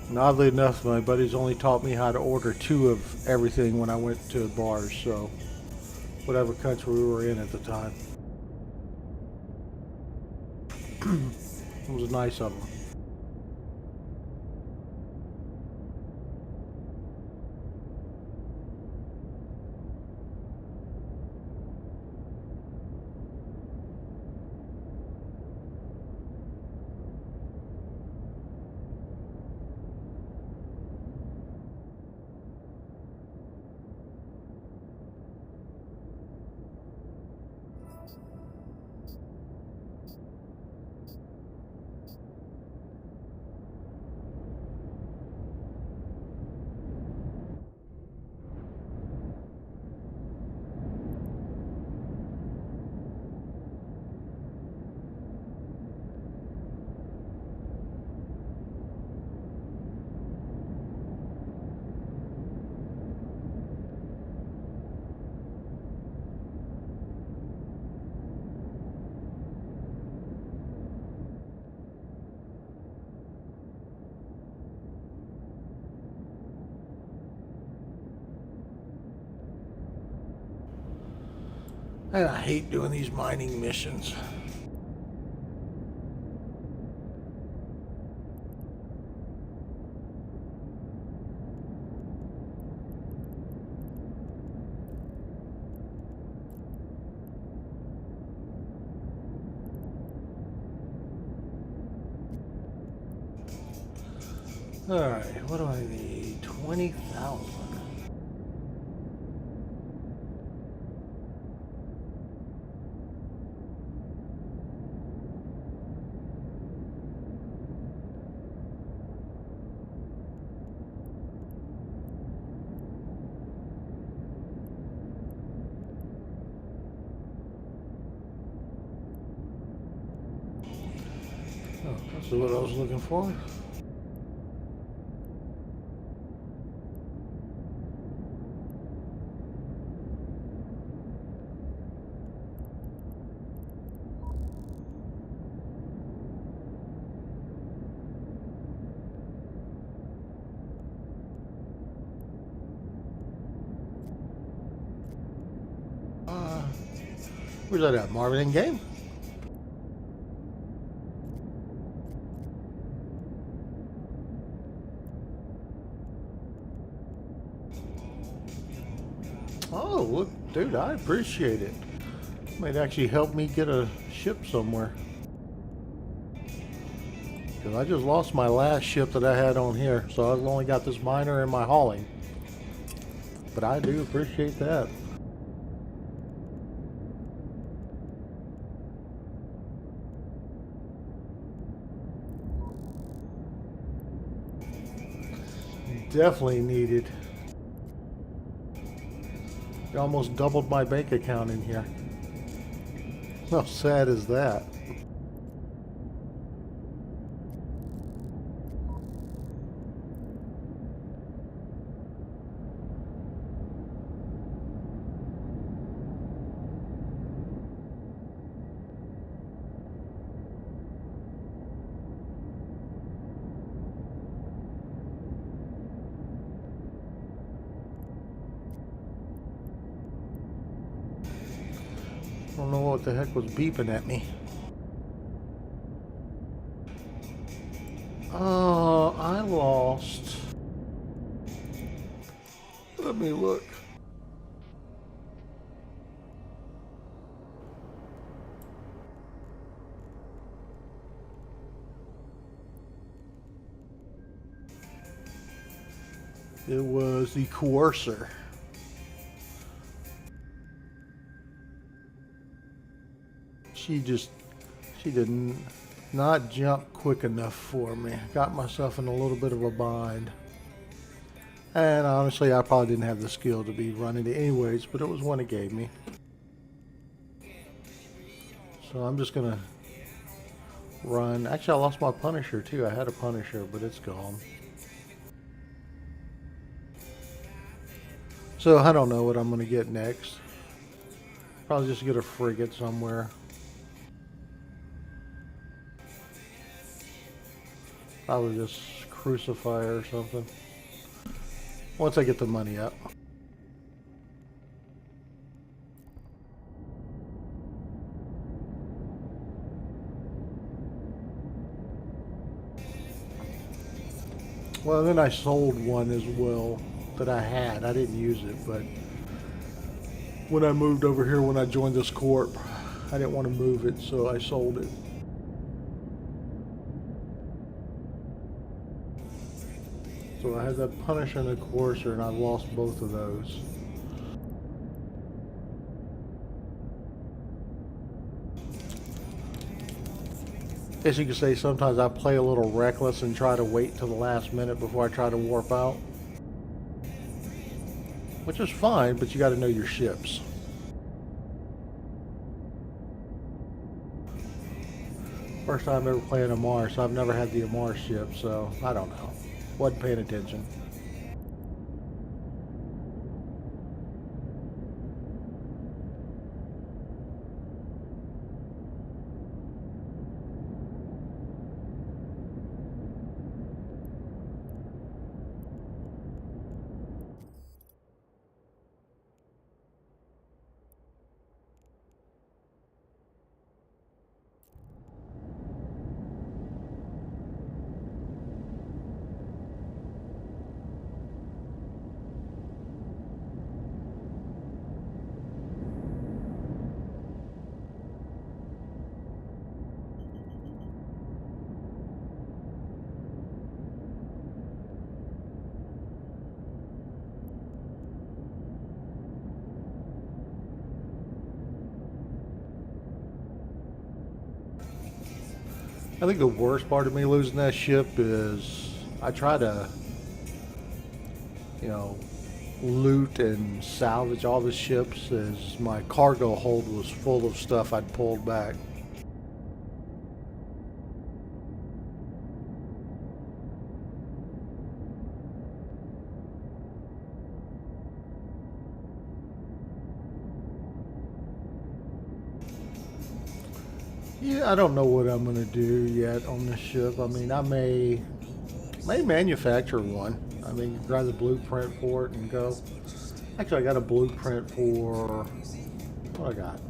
And oddly enough, my buddies only taught me how to order 2 of everything when I went to bars, so whatever country we were in at the time. It was nice of them. And I hate doing these mining missions. Alright, what do I need? 20,000. Oh, that's what I was looking for. Where's that at? Marvin in game? Oh, look, dude, I appreciate it. Might actually help me get a ship somewhere. Because I just lost my last ship that I had on here, so I've only got this miner and my hauling. But I do appreciate that. Definitely needed. It almost doubled my bank account in here. How sad is that? I don't know what the heck was beeping at me. Oh, lost. Let me look. It was the Coercer. She did not jump quick enough for me. Got myself in a little bit of a bind. And honestly, I probably didn't have the skill to be running it anyways, but it was one it gave me. So I'm just gonna run. Actually, I lost my Punisher too. I had a Punisher, but it's gone. So I don't know what I'm gonna get next. Probably just get a frigate somewhere. Probably just Crucifier or something. Once I get the money up. Well, then I sold one as well that I had. I didn't use it, but when I moved over here, when I joined this corp, I didn't want to move it, so I sold it. So I had the Punisher and the Coercer, and I've lost both of those. As you can say, sometimes I play a little reckless and try to wait till the last minute before I try to warp out. Which is fine, but you got to know your ships. First time ever playing a Mars, so I've never had the Mars ship, so I don't know. Wasn't paying attention. I think the worst part of me losing that ship is I try to, loot and salvage all the ships as my cargo hold was full of stuff I'd pulled back. Yeah, I don't know what I'm gonna do yet on this ship. I mean, I may manufacture one. I mean, grab the blueprint for it and go. Actually, I got a blueprint for what I got.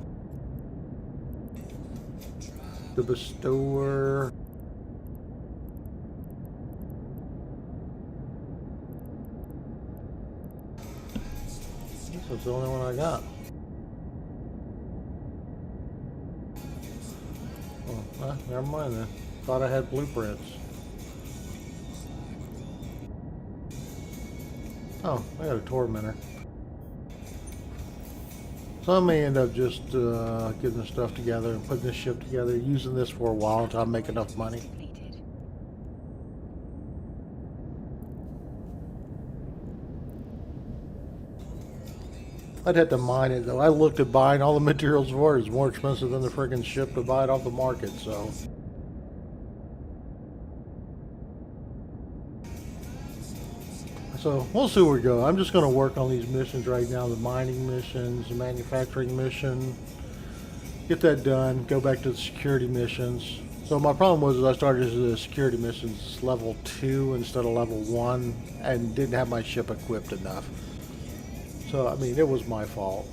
The Bestower. This is the only one I got. Oh, never mind then. Thought I had blueprints. Oh, I got a Tormentor. So I may end up just getting the stuff together and putting this ship together, using this for a while until I make enough money. Completed. I'd have to mine it though. I looked at buying all the materials for it. It's more expensive than the friggin' ship to buy it off the market, so. So we'll see where we go. I'm just going to work on these missions right now, the mining missions, the manufacturing mission. Get that done, go back to the security missions. So my problem was I started the security missions level 2 instead of level 1 and didn't have my ship equipped enough. So, I mean, it was my fault.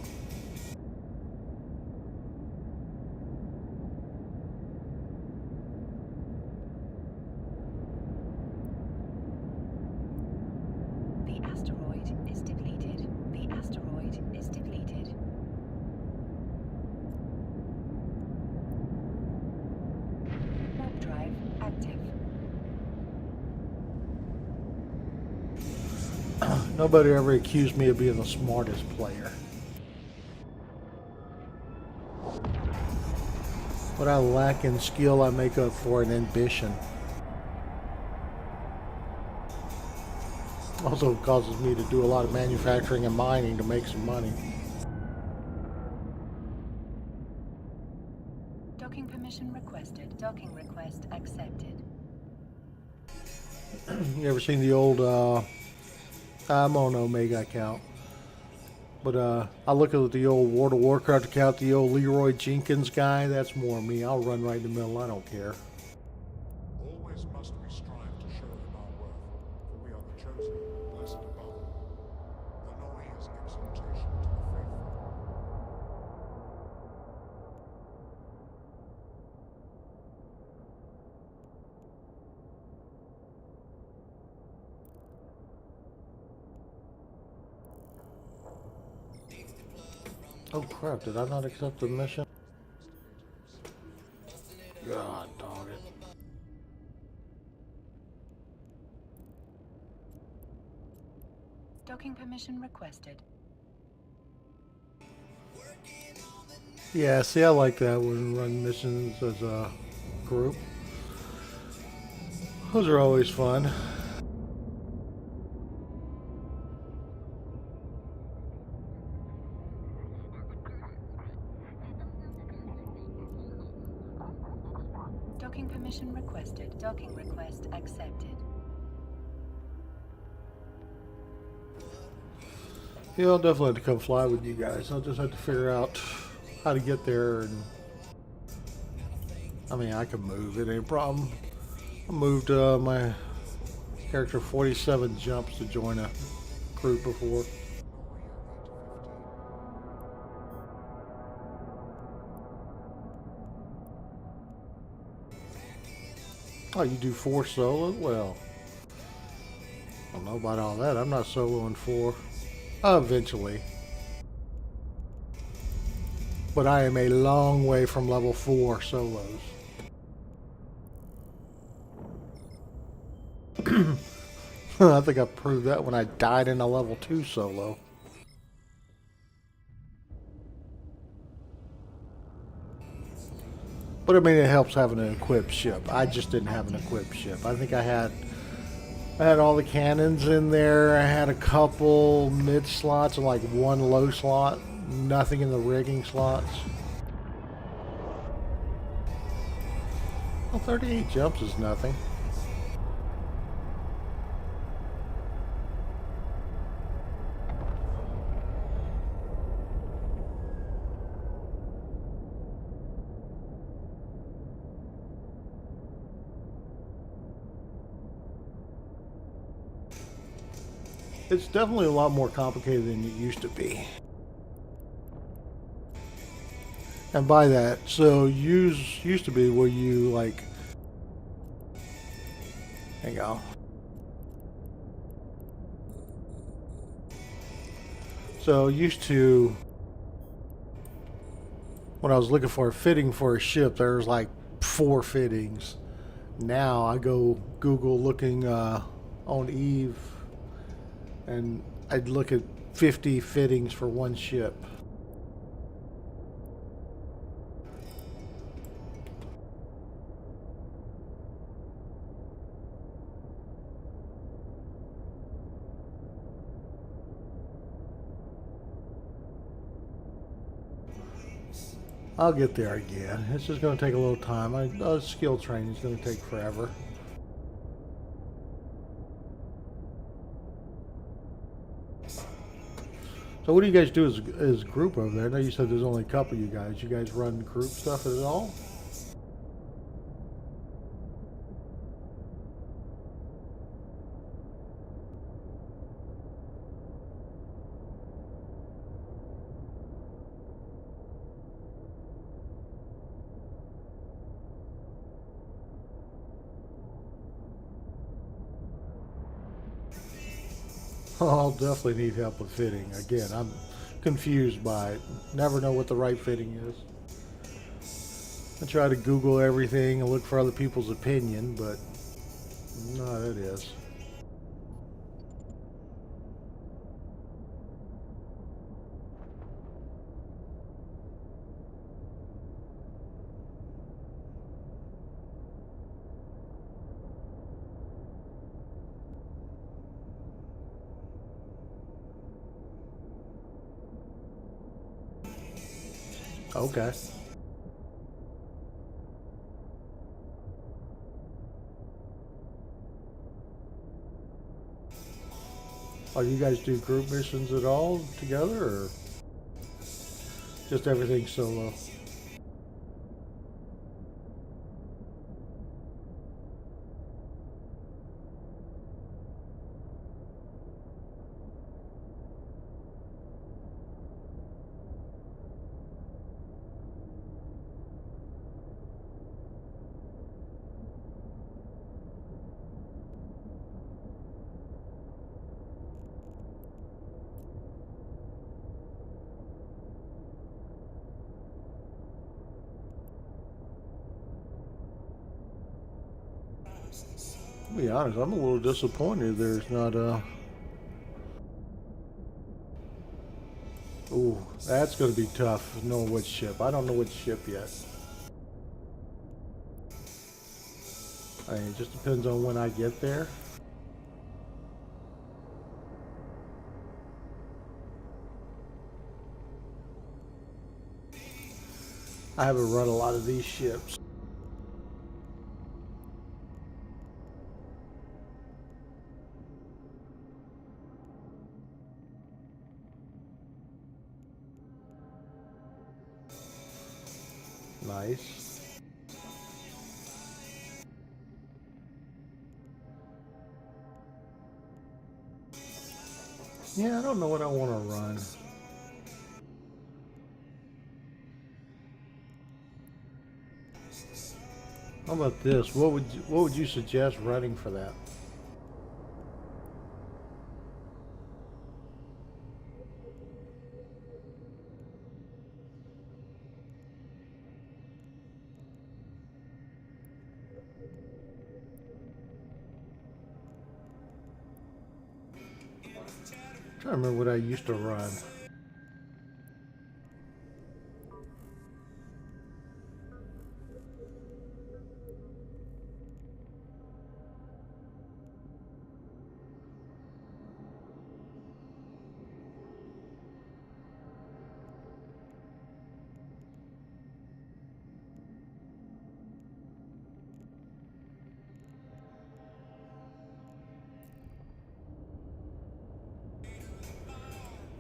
Nobody ever accused me of being the smartest player. What I lack in skill, I make up for in ambition. Also causes me to do a lot of manufacturing and mining to make some money. Docking permission requested. Docking request accepted. You ever seen the old, I'm on Omega account, but I look at the old World of Warcraft account, the old Leroy Jenkins guy, that's more me. I'll run right in the middle, I don't care. Always must we strive to show him our worth, for we are the chosen, blessed above all. Hanoi is exaltation to the faithful. Oh crap, did I not accept the mission? God dog it. Docking permission requested. Yeah, see, I like that when we run missions as a group. Those are always fun. Docking permission requested. Docking request accepted. Yeah, I'll definitely have to come fly with you guys. I'll just have to figure out how to get there, and I mean, I can move, it ain't a problem. I moved my character 47 jumps to join a group before. Oh, you do 4 solo? Well, I don't know about all that. I'm not soloing 4. Eventually. But I am a long way from level 4 solos. I think I proved that when I died in a level 2 solo. But I mean, it helps having an equipped ship. I just didn't have an equipped ship. I think I had all the cannons in there. I had a couple mid slots and like 1 low slot. Nothing in the rigging slots. Well, 38 jumps is nothing. It's definitely a lot more complicated than it used to be. And by that, so used to be where you like, hang on. So used to, when I was looking for a fitting for a ship, there was like 4 fittings. Now I go Google looking on Eve, and I'd look at 50 fittings for 1 ship. I'll get there again. It's just going to take a little time. Skill training is going to take forever. So what do you guys do as a group over there? I know you said there's only a couple of you guys. You guys run group stuff at all? Oh, I'll definitely need help with fitting. Again, I'm confused by it. Never know what the right fitting is. I try to Google everything and look for other people's opinion, but no, it is. Okay. Oh, you guys do group missions at all together, or just everything solo? To be honest, I'm a little disappointed there's not a. Ooh, that's going to be tough knowing which ship. I don't know which ship yet. I mean, it just depends on when I get there. I haven't run a lot of these ships. Nice. Yeah, I don't know what I want to run. How about this? What would you suggest running for that? I'm trying to remember what I used to run.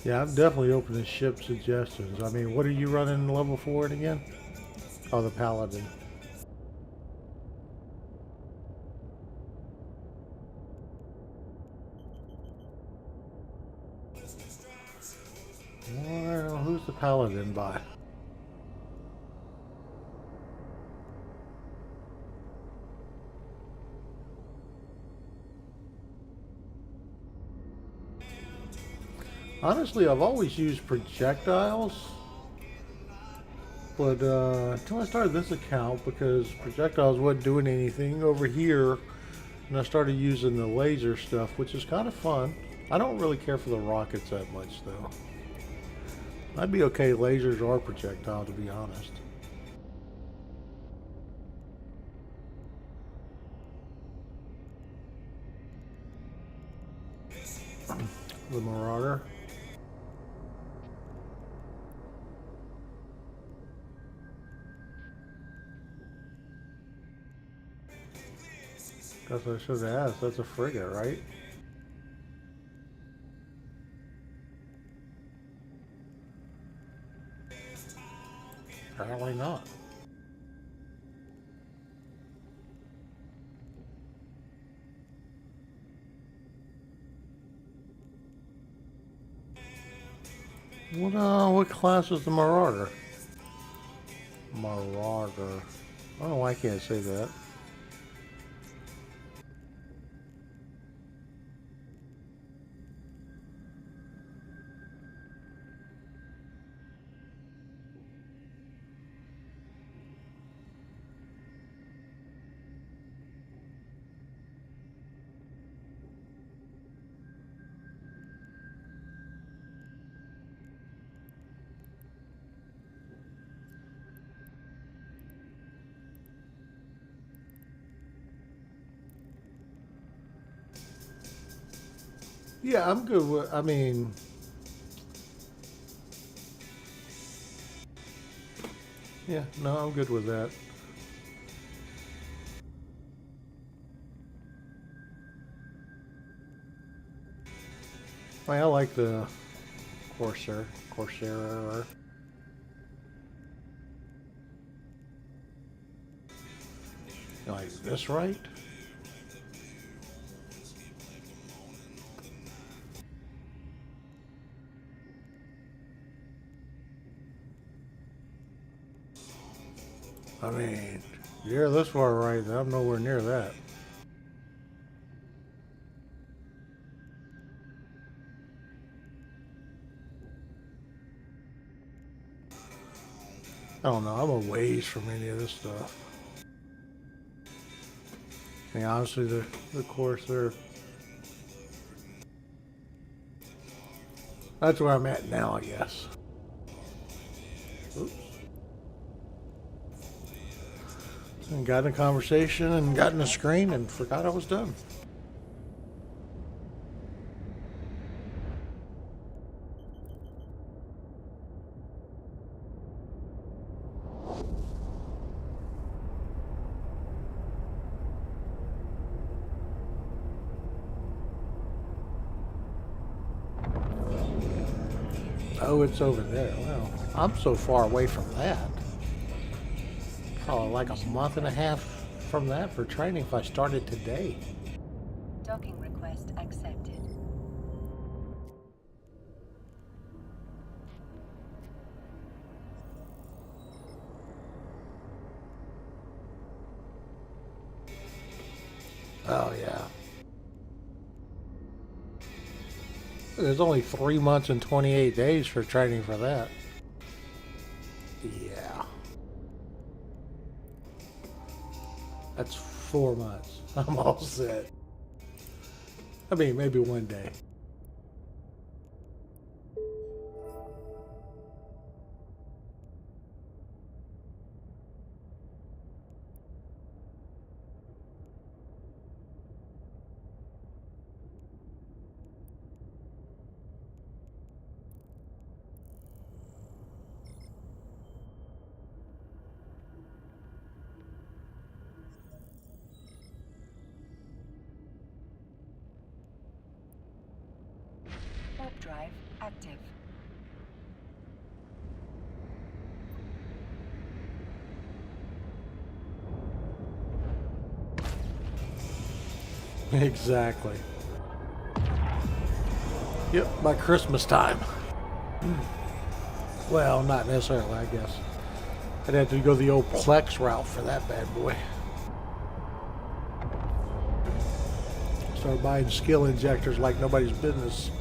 Yeah, I'm definitely open to ship suggestions. I mean, what are you running level 4 in again? Oh, the Paladin. Well, who's the Paladin by? Honestly, I've always used projectiles, but until I started this account, because projectiles wasn't doing anything over here, and I started using the laser stuff, which is kind of fun. I don't really care for the rockets that much, though. I'd be okay lasers or projectile, to be honest. The Marauder. Guess I should have asked. That's a frigate, right? Apparently not. What class is the Marauder? Marauder. I don't know why I can't say that. Yeah, I'm good with, I mean, Yeah, no, I'm good with that. I like the Corsair. You like this, right? I mean, you're this far right, I'm nowhere near that. I don't know, I'm a ways from any of this stuff. I mean, honestly, the Corsair, that's where I'm at now, I guess. Oops. And got in a conversation and got in a screen and forgot I was done. Oh, it's over there. Well, I'm so far away from that. Probably like a month and a half from that for training if I started today. Docking request accepted. Oh, yeah. There's only 3 months and 28 days for training for that. Yeah. That's 4 months. I'm all set. I mean, maybe one day. Warp drive active. Exactly. Yep, by Christmas time. Well, not necessarily, I guess. I'd have to go the old Plex route for that bad boy. Start buying skill injectors like nobody's business.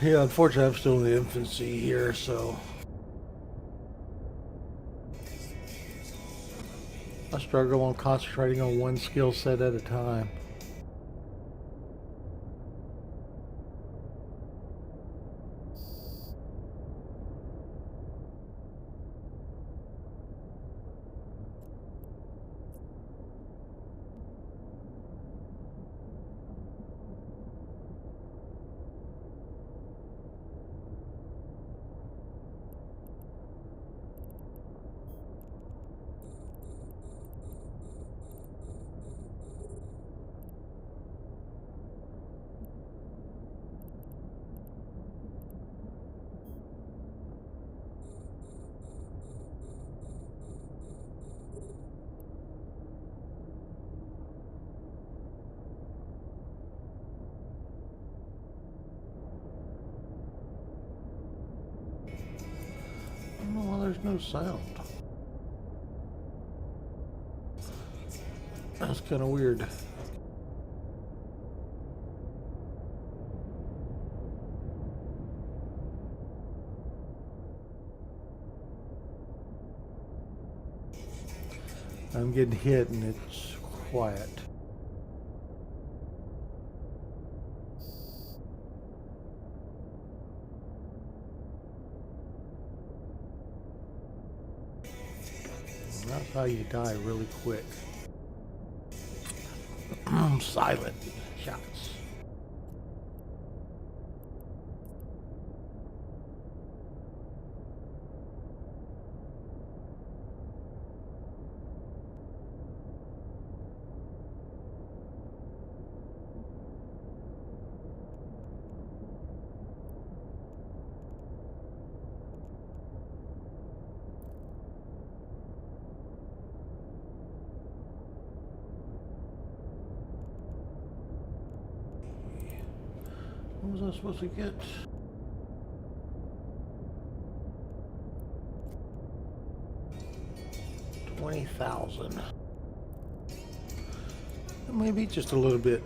Yeah, unfortunately, I'm still in the infancy here, so I struggle on concentrating on one skill set at a time. No sound. That's kind of weird. I'm getting hit and it's quiet. That's how you die really quick. Silent shots. What was I supposed to get? $20,000. Maybe just a little bit.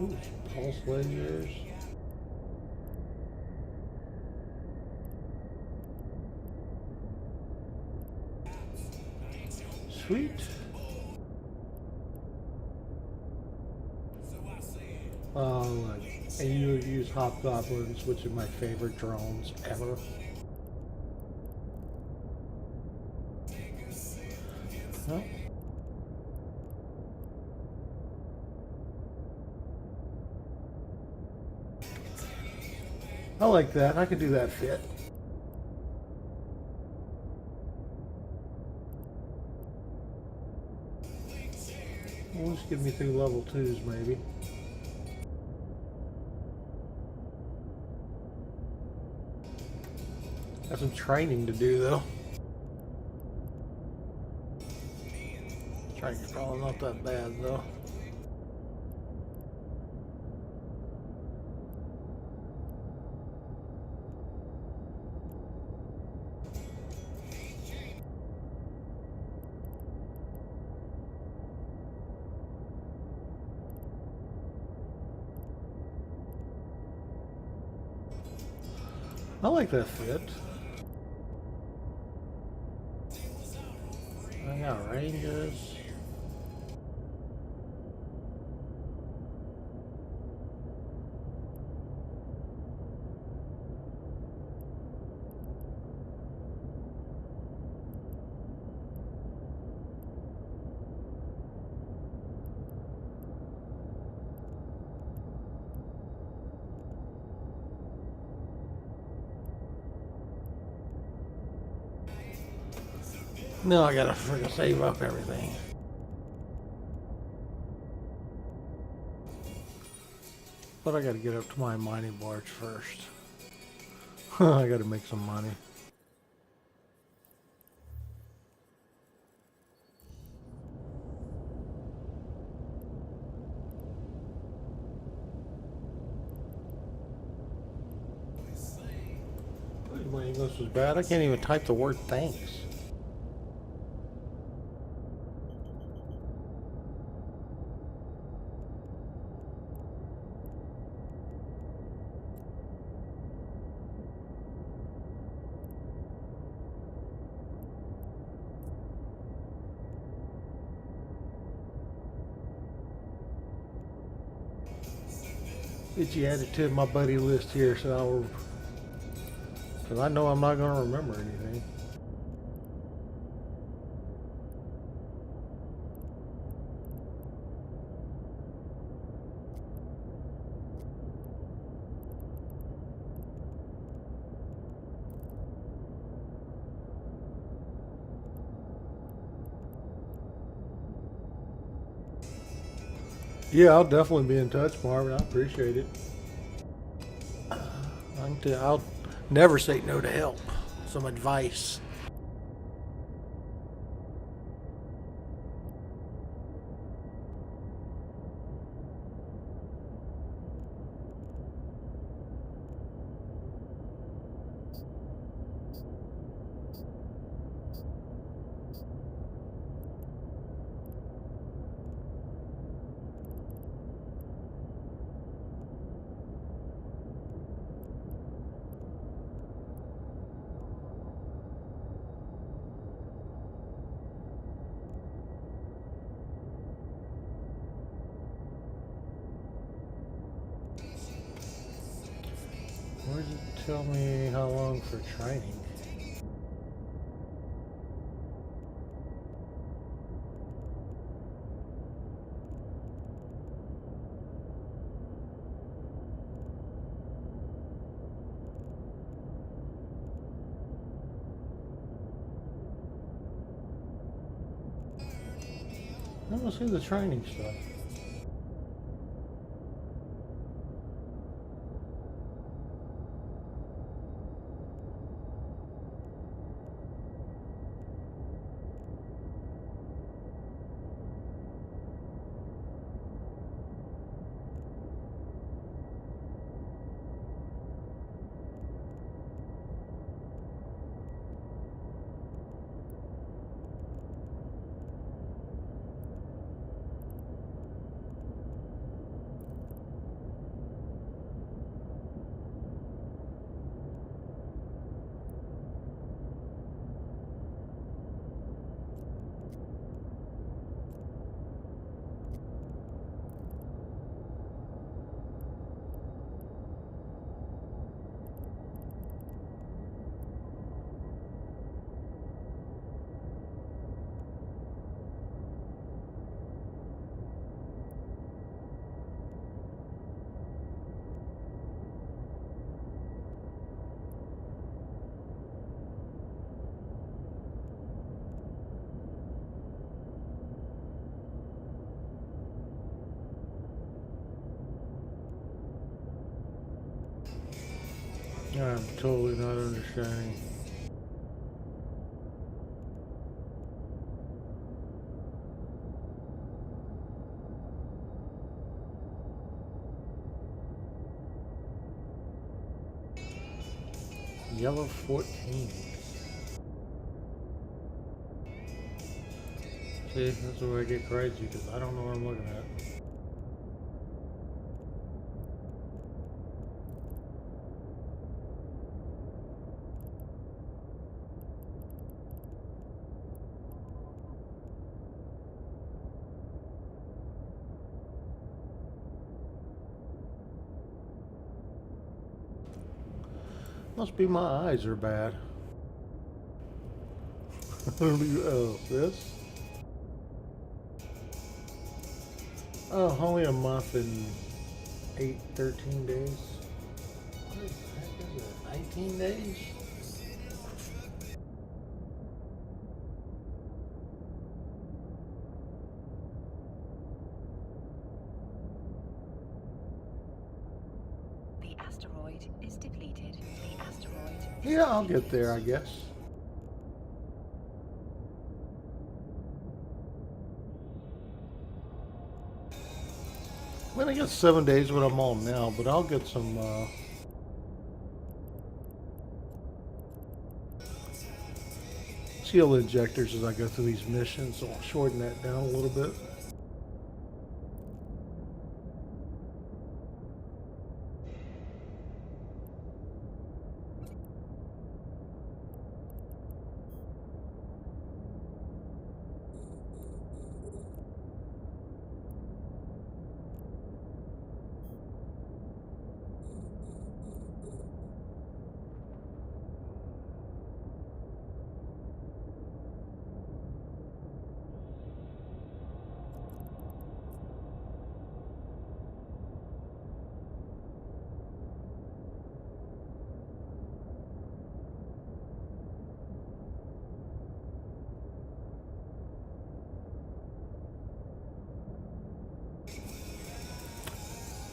Ooh, pulse lasers. Sweet. And you use Hobgoblins, which are my favorite drones ever. Huh? I like that. I could do that fit. Well, just get me through level 2s, maybe. Got some training to do, though. Training's probably not that bad, though. I like that fit. I got ranges. No, I gotta freaking save up everything. But I gotta get up to my mining barge first. I gotta make some money. My English was bad. I can't even type the word thanks. Get you added to my buddy list here, so I'll, because I know I'm not going to remember anything. Yeah, I'll definitely be in touch, Marvin. I appreciate it. I'll never say no to help. Some advice. Where does it tell me how long for training? I don't see the training stuff. I'm totally not understanding. Yellow 14. See, that's where I get crazy because I don't know what I'm looking at. Must be my eyes are bad. Oh, this? Oh, only a month and 13 days. What the heck is it? 19 days? The asteroid is depleted. The asteroid is Yeah, I'll depleted. get there, I guess. I mean, I guess 7 days what I'm on now, but I'll get some seal injectors as I go through these missions, so I'll shorten that down a little bit.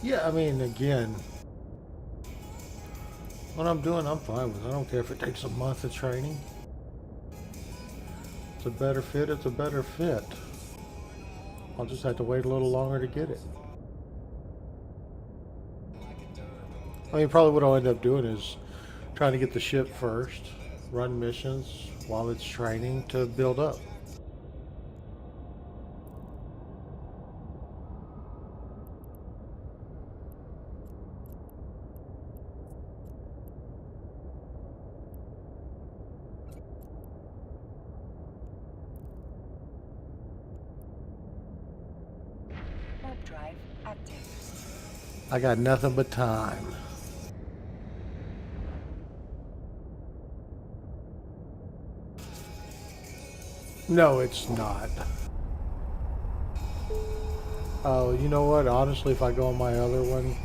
Yeah, I mean, again, what I'm doing, I'm fine with. I don't care if it takes a month of training. It's a better fit, it's a better fit. I'll just have to wait a little longer to get it. I mean, probably what I'll end up doing is trying to get the ship first, run missions while it's training to build up. Warp drive active. I got nothing but time. No, it's not. Oh, you know what? Honestly, if I go on my other one,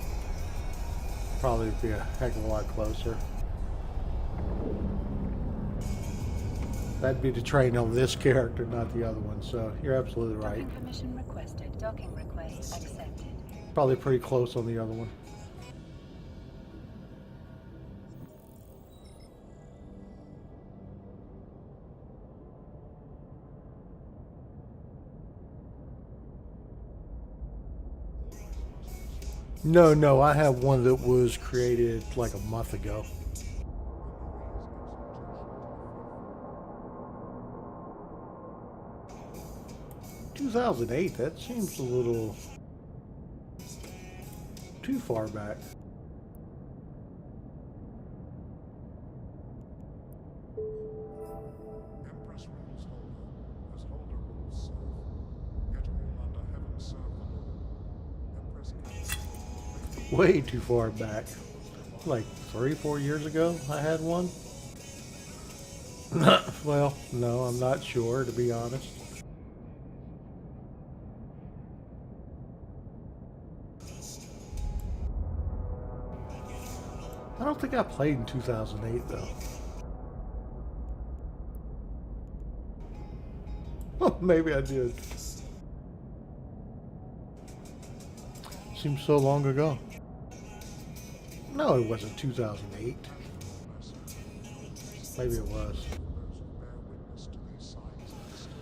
probably be a heck of a lot closer. That'd be to train on this character, not the other one. So you're absolutely right. Docking permission requested. Docking request accepted. Probably pretty close on the other one. No, no, I have one that was created like a month ago. The 2008, that seems a little too far back. Empress rules Holder, as Holder rules serve. Yet all under heaven serve the Lord. Empress Catherine, Way too far back. Like 3, 4 years ago, I had one. Well, no, I'm not sure, to be honest. I don't think I played in 2008, though. Oh, maybe I did. Seems so long ago. No, it wasn't 2008. Maybe it was. those who bear witness to these signs of history.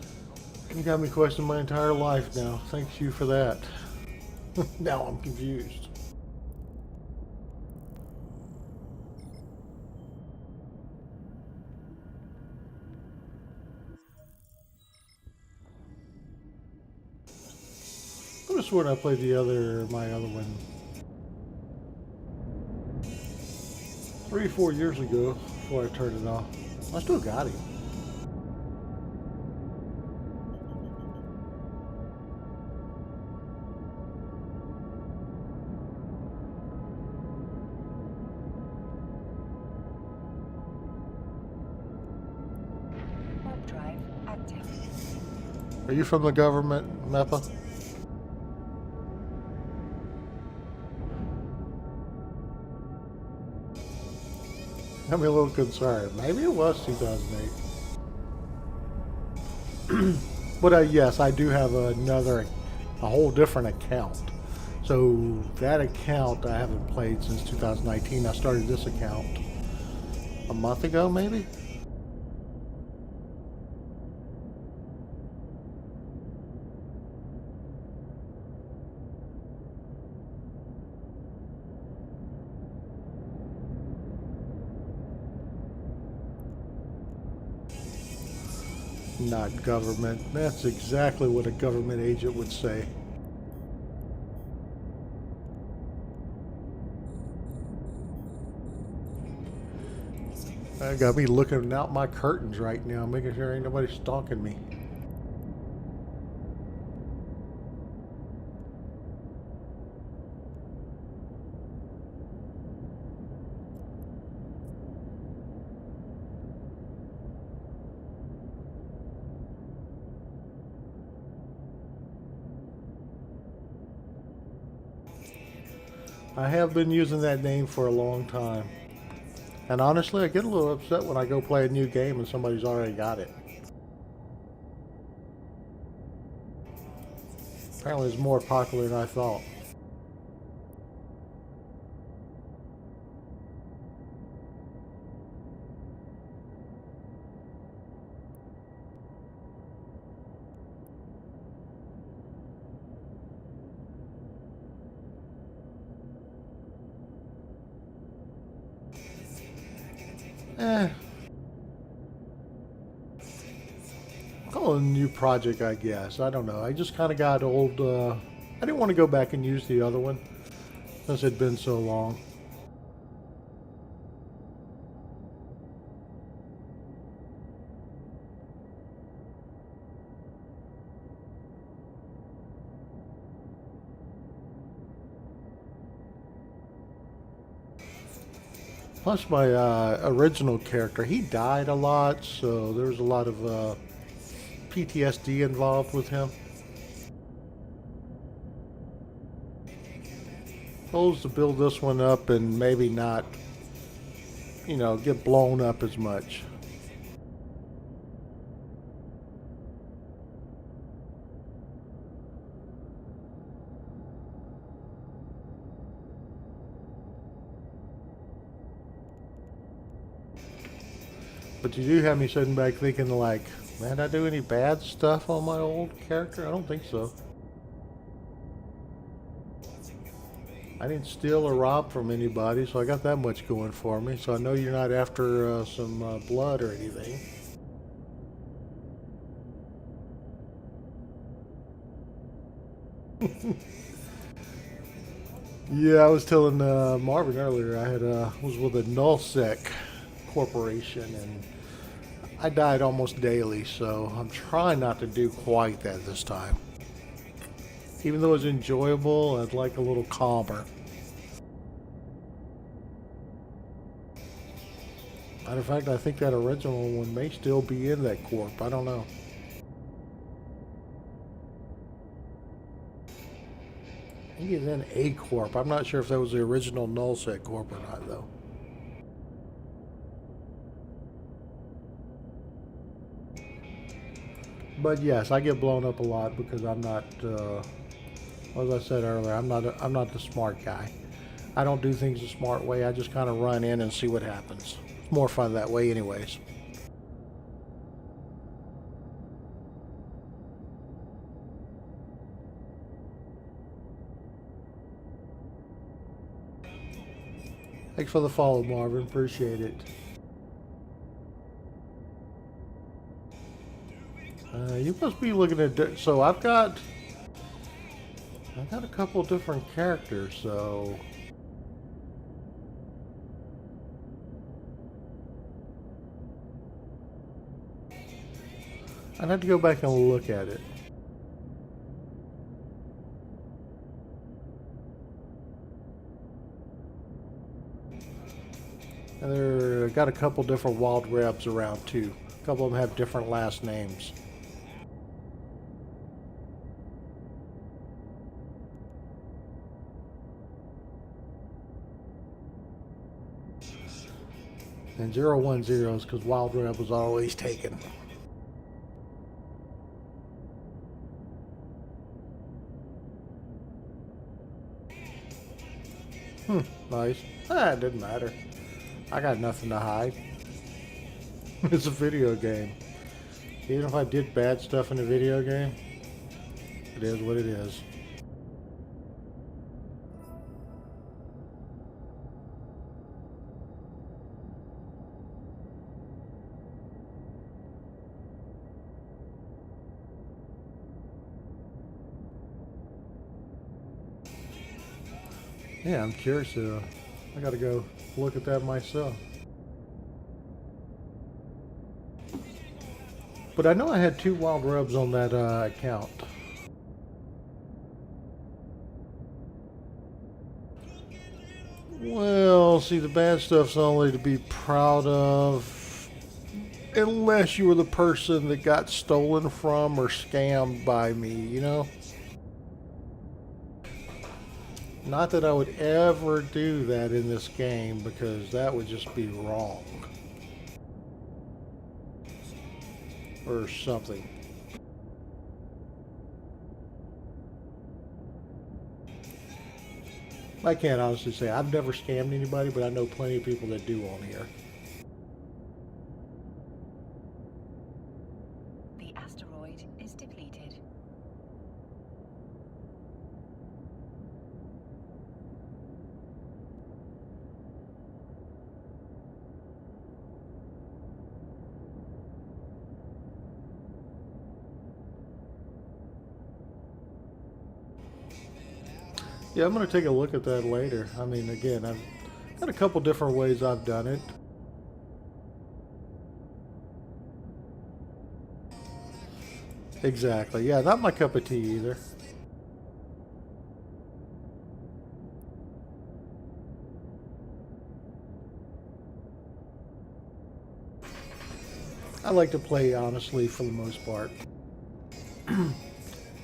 You got me questioning my entire life now. Thank you for that. Now I'm confused. I could have sworn I played my other one 3, 4 years ago before I turned it off. I still got him. Warp drive active. Are you from the government, Meppa? I'm a little concerned. Maybe it was 2008. But yes, I do have a whole different account. So that account I haven't played since 2019. I started this account a month ago, maybe? Not government. That's exactly what a government agent would say. I got me looking out my curtains right now, making sure ain't nobody stalking me. I have been using that name for a long time. And honestly, I get a little upset when I go play a new game and somebody's already got it. Apparently it's more popular than I thought. Eh, call it a new project, I guess. I don't know. I just kind of got old. I didn't want to go back and use the other one since it'd been so long. Plus, my original character, he died a lot, so there was a lot of PTSD involved with him. Supposed to build this one up and maybe not, get blown up as much. But you do have me sitting back thinking, like, man, did I do any bad stuff on my old character? I don't think so. I didn't steal or rob from anybody, so I got that much going for me. So I know you're not after some blood or anything. Yeah, I was telling Marvin earlier. I had was with a nullsec corporation, and I died almost daily. So I'm trying not to do quite that this time. Even though it's enjoyable, I'd like a little calmer. Matter of fact, I think that original one may still be in that corp. I don't know. I think it's in A Corp. I'm not sure if that was the original Nullsec Corp or not, though. But yes, I get blown up a lot because I'm not, as I said earlier, I'm not the smart guy. I don't do things the smart way. I just kind of run in and see what happens. It's more fun that way, anyways. Thanks for the follow, Marvin. Appreciate it. You must be looking at. So I've got a couple different characters. So I'd have to go back and look at it. And there got a couple different wild rebs around too. A couple of them have different last names. And 010 is because Wild Reb was always taken. Nice. It didn't matter. I got nothing to hide. It's a video game. Even if I did bad stuff in a video game, it is what it is. Yeah, I'm curious. I gotta go look at that myself. But I know I had 2 wild rebs on that account. Well, see, the bad stuff's only to be proud of unless you were the person that got stolen from or scammed by me, you know? Not that I would ever do that in this game because that would just be wrong. Or something. I can't honestly say. I've never scammed anybody, but I know plenty of people that do on here. The asteroid is depleted. Yeah, I'm going to take a look at that later. I mean, again, I've got a couple different ways I've done it. Exactly. Yeah, not my cup of tea either. I like to play honestly for the most part.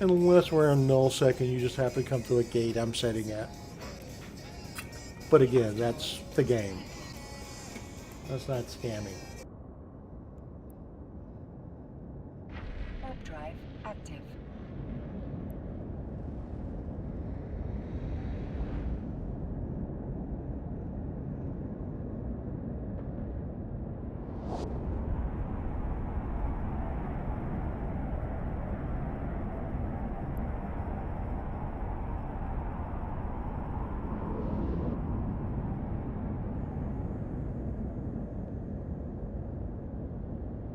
Unless we're in null second, you just have to come through a gate I'm setting at. But again, that's the game. That's not scamming. Warp drive active.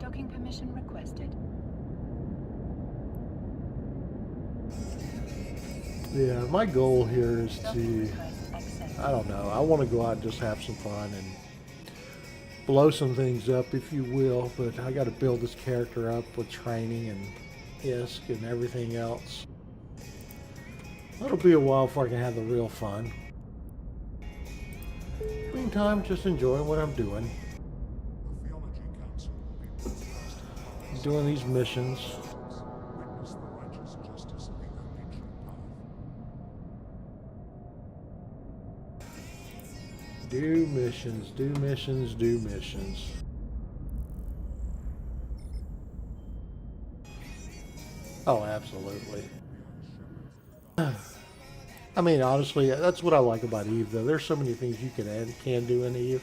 Docking permission requested. Yeah, my goal here is Docking to, request accepted. I don't know, I want to go out and just have some fun and blow some things up, if you will, but I got to build this character up with training and ISK and everything else. It'll be a while before I can have the real fun. Meantime, just enjoying what I'm doing. The Theology Council will be broadcasting Doing these missions. witness the righteous justice of the only true path. Do missions, do missions, do missions. Oh, absolutely. I mean, honestly, that's what I like about Eve, though. There's so many things you can do in Eve.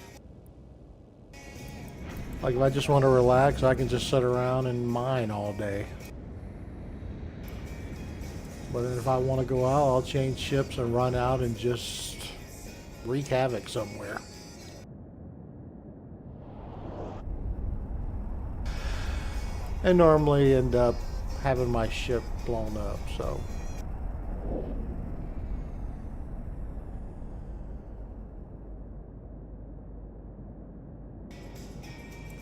Like, if I just want to relax, I can just sit around and mine all day. But then if I want to go out, I'll change ships and run out and just wreak havoc somewhere. And normally end up having my ship blown up, so.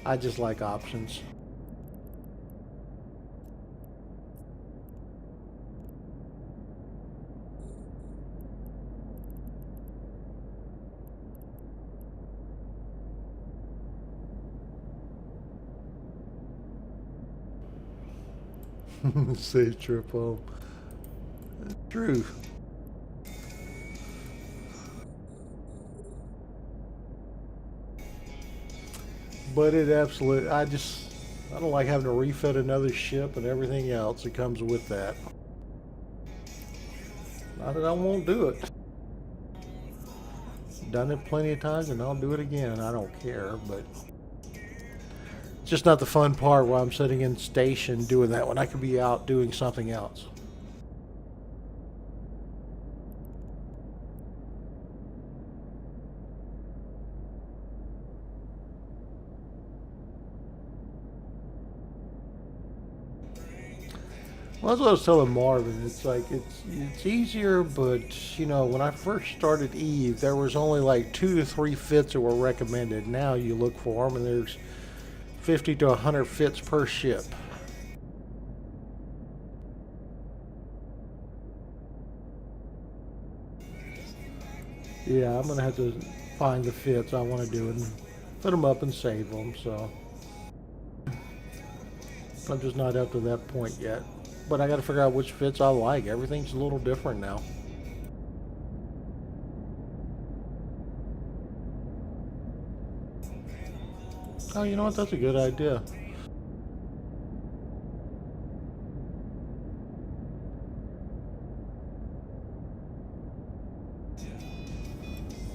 I just like options. Safe trip home. True. But it absolutely, I don't like having to refit another ship and everything else that comes with that. Not that I won't do it. Done it plenty of times and I'll do it again. I don't care, but it's just not the fun part while I'm sitting in station doing that when I could be out doing something else. Well, that's what I was telling Marvin. It's like it's easier, but you know, when I first started Eve, there was only like 2 to 3 fits that were recommended. Now you look for them, and there's 50 to 100 fits per ship. Yeah, I'm gonna have to find the fits I want to do and put them up and save them. So I'm just not up to that point yet. But I got to figure out which fits I like. Everything's a little different now. Oh, you know what? That's a good idea.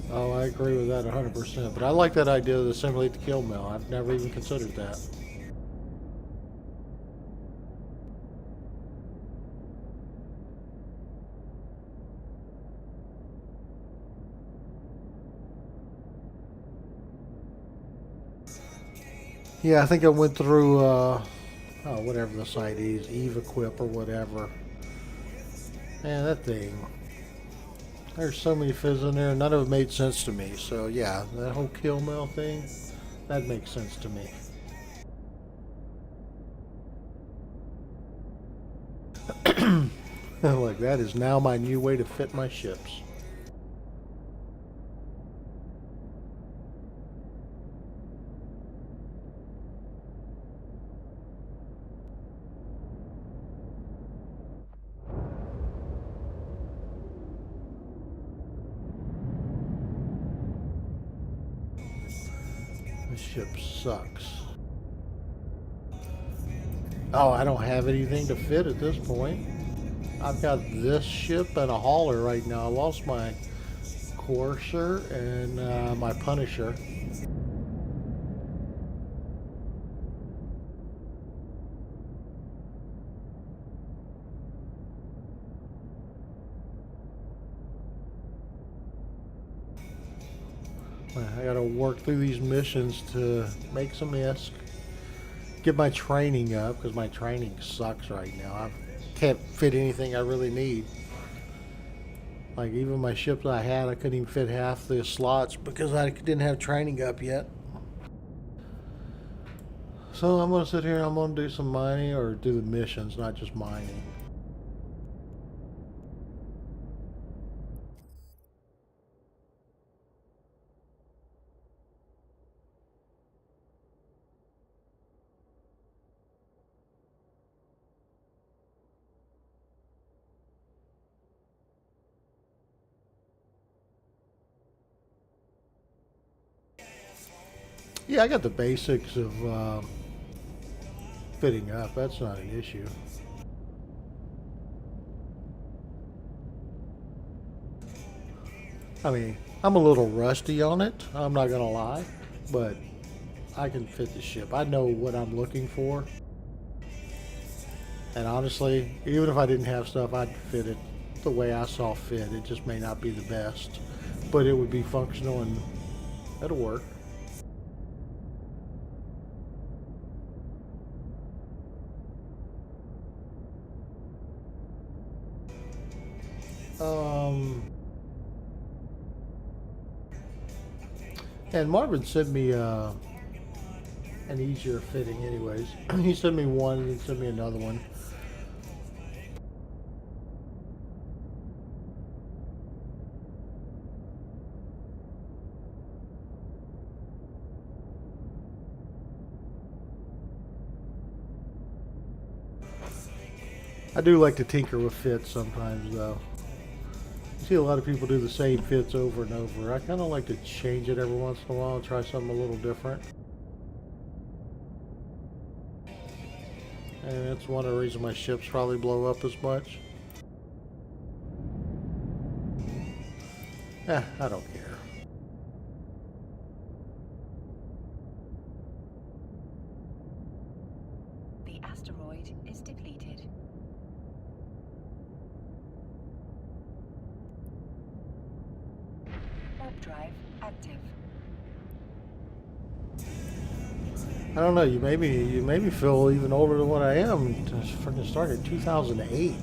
Oh, I agree with that 100%. But I like that idea of the simulate the kill mill. I've never even considered that. Yeah, I think I went through, whatever the site is, Eve Equip or whatever. Man, that thing. There's so many fizz in there, none of it made sense to me. So yeah, that whole kill mail thing, that makes sense to me. Like, that is now my new way to fit my ships. This ship sucks. Oh, I don't have anything to fit at this point. I've got this ship and a hauler right now. I lost my Courser and my Punisher. I gotta work through these missions to make some ISK. Get my training up, because my training sucks right now. I can't fit anything I really need. Like, even my ships I had, I couldn't even fit half the slots because I didn't have training up yet. So I'm gonna sit here and I'm gonna do some mining, or do the missions, not just mining. Yeah, I got the basics of fitting up. That's not an issue. I mean, I'm a little rusty on it, I'm not gonna lie, but I can fit the ship. I know what I'm looking for. And honestly, even if I didn't have stuff, I'd fit it the way I saw fit. It just may not be the best, but it would be functional and it'll work. And Marvin sent me an easier fitting anyways. He sent me one and he sent me another one. I do like to tinker with fits sometimes though. I see a lot of people do the same fits over and over. I kind of like to change it every once in a while and try something a little different. And that's one of the reasons my ships probably blow up as much. I don't care. The asteroid is depleted. Warp drive active. I don't know. You made me feel even older than what I am. Freaking started in 2008.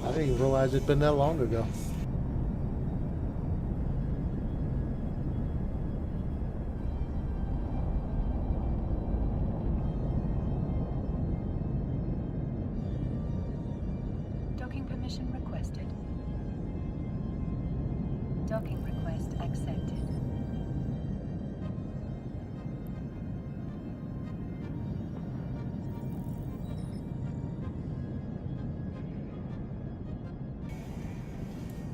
I didn't even realize it'd been that long ago. Docking permission requested. Docking request accepted.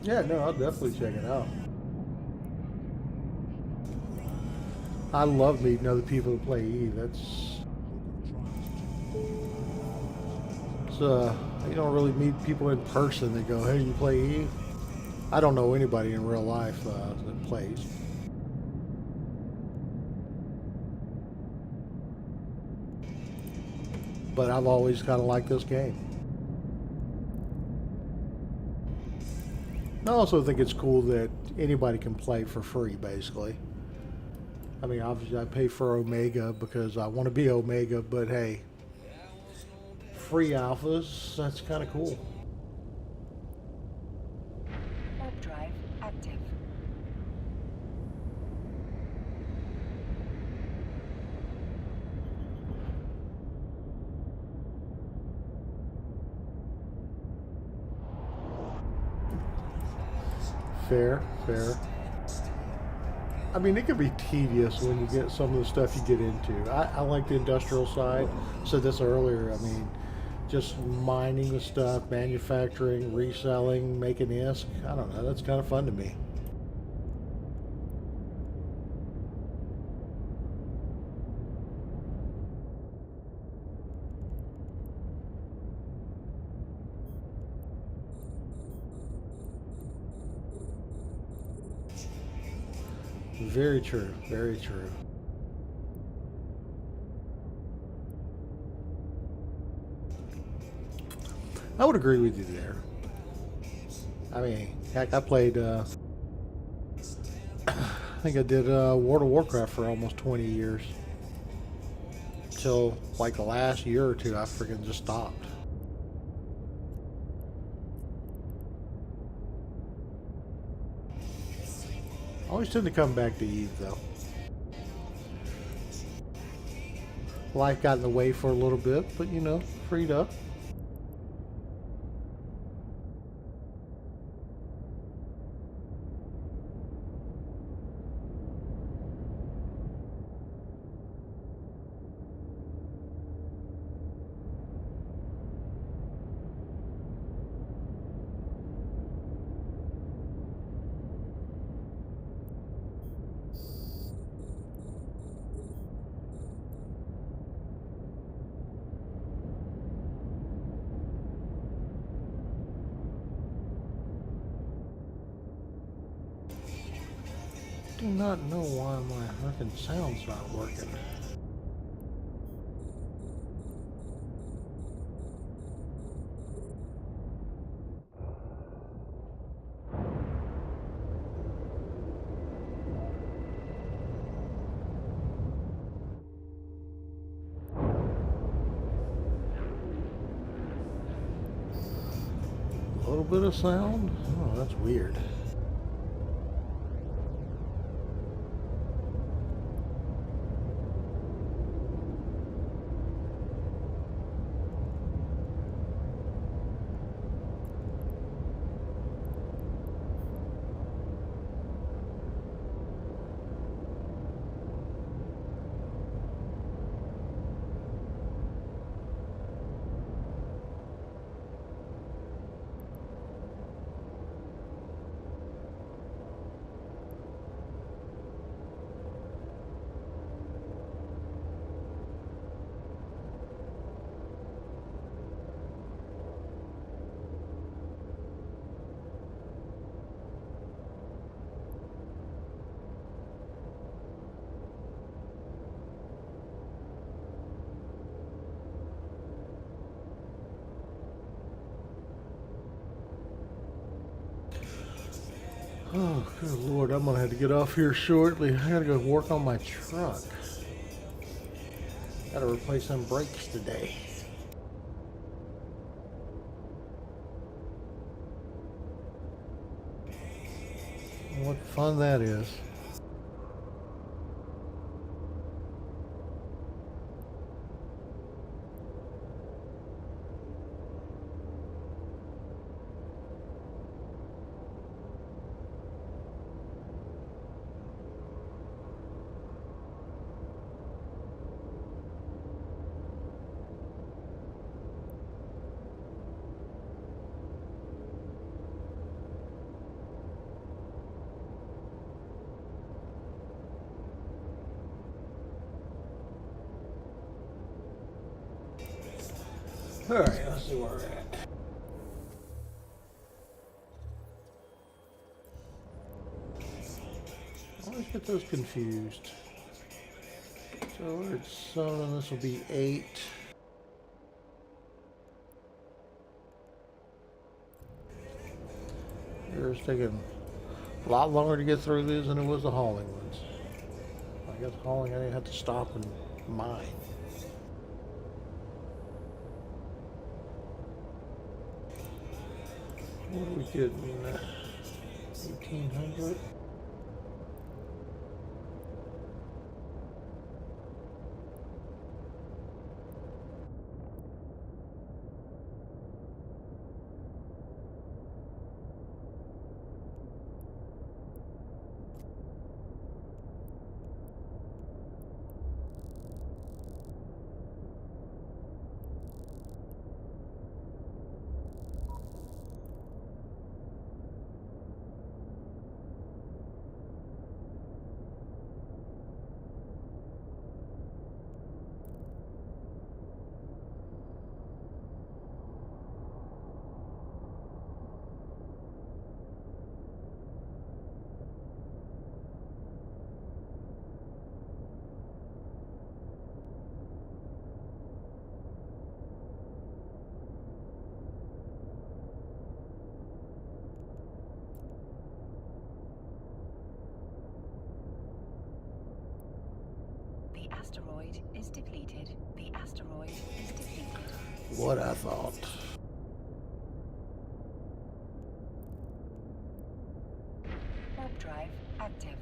Yeah, no, I'll definitely check it out. I love meeting other people who play Eve. You don't really meet people in person that go, "Hey, you play Eve?" I don't know anybody in real life that plays. But I've always kind of liked this game. I also think it's cool that anybody can play for free, basically. I mean, obviously I pay for Omega because I want to be Omega, but hey, free alphas, that's kind of cool. Fair, fair. I mean, it can be tedious when you get some of the stuff you get into. I like the industrial side. Said this earlier. I mean, just mining the stuff, manufacturing, reselling, making ISK. I don't know. That's kind of fun to me. Very true. Very true. I would agree with you there. I mean, heck, I played. I think I did World of Warcraft for almost 20 years. Till like the last year or two, I freaking just stopped. I always tend to come back to Eve though. Life got in the way for a little bit, but you know, freed up. Do not know why my fucking sound's not working. A little bit of sound? Oh, that's weird. Oh, good Lord, I'm gonna have to get off here shortly. I gotta go work on my truck. Gotta replace some brakes today. What fun that is. Alright, let's see where we're at. I always get those confused. So it's 7, this will be 8. It's taking a lot longer to get through these than it was the hauling ones. I guess hauling I didn't have to stop and mine. What are we getting? 1800? asteroid is depleted. The asteroid is depleted. What I thought. Warp drive active.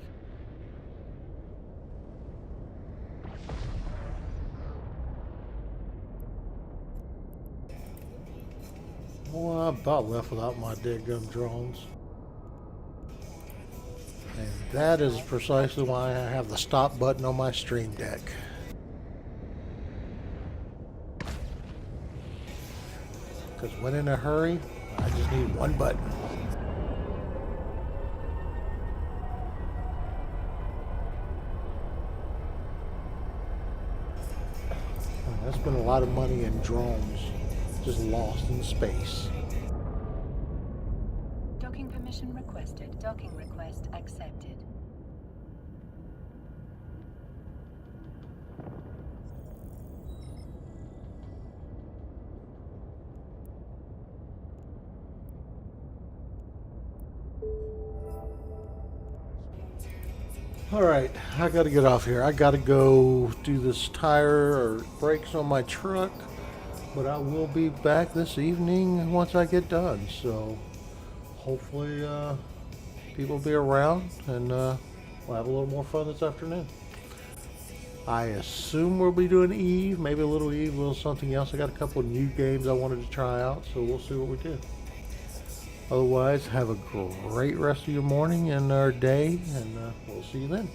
Well, I about left without my dead gum drones. And that is precisely why I have the stop button on my Stream Deck. Because when in a hurry, I just need one button. That's been a lot of money in drones just lost in space. Docking permission requested. Docking request accepted. Alright, I gotta get off here. I gotta go do this tire or brakes on my truck. But I will be back this evening once I get done. So hopefully people will be around and we'll have a little more fun this afternoon. I assume we'll be doing Eve, maybe a little Eve, a little something else. I got a couple of new games I wanted to try out, so we'll see what we do. Otherwise, have a great rest of your morning and our day, and we'll see you then.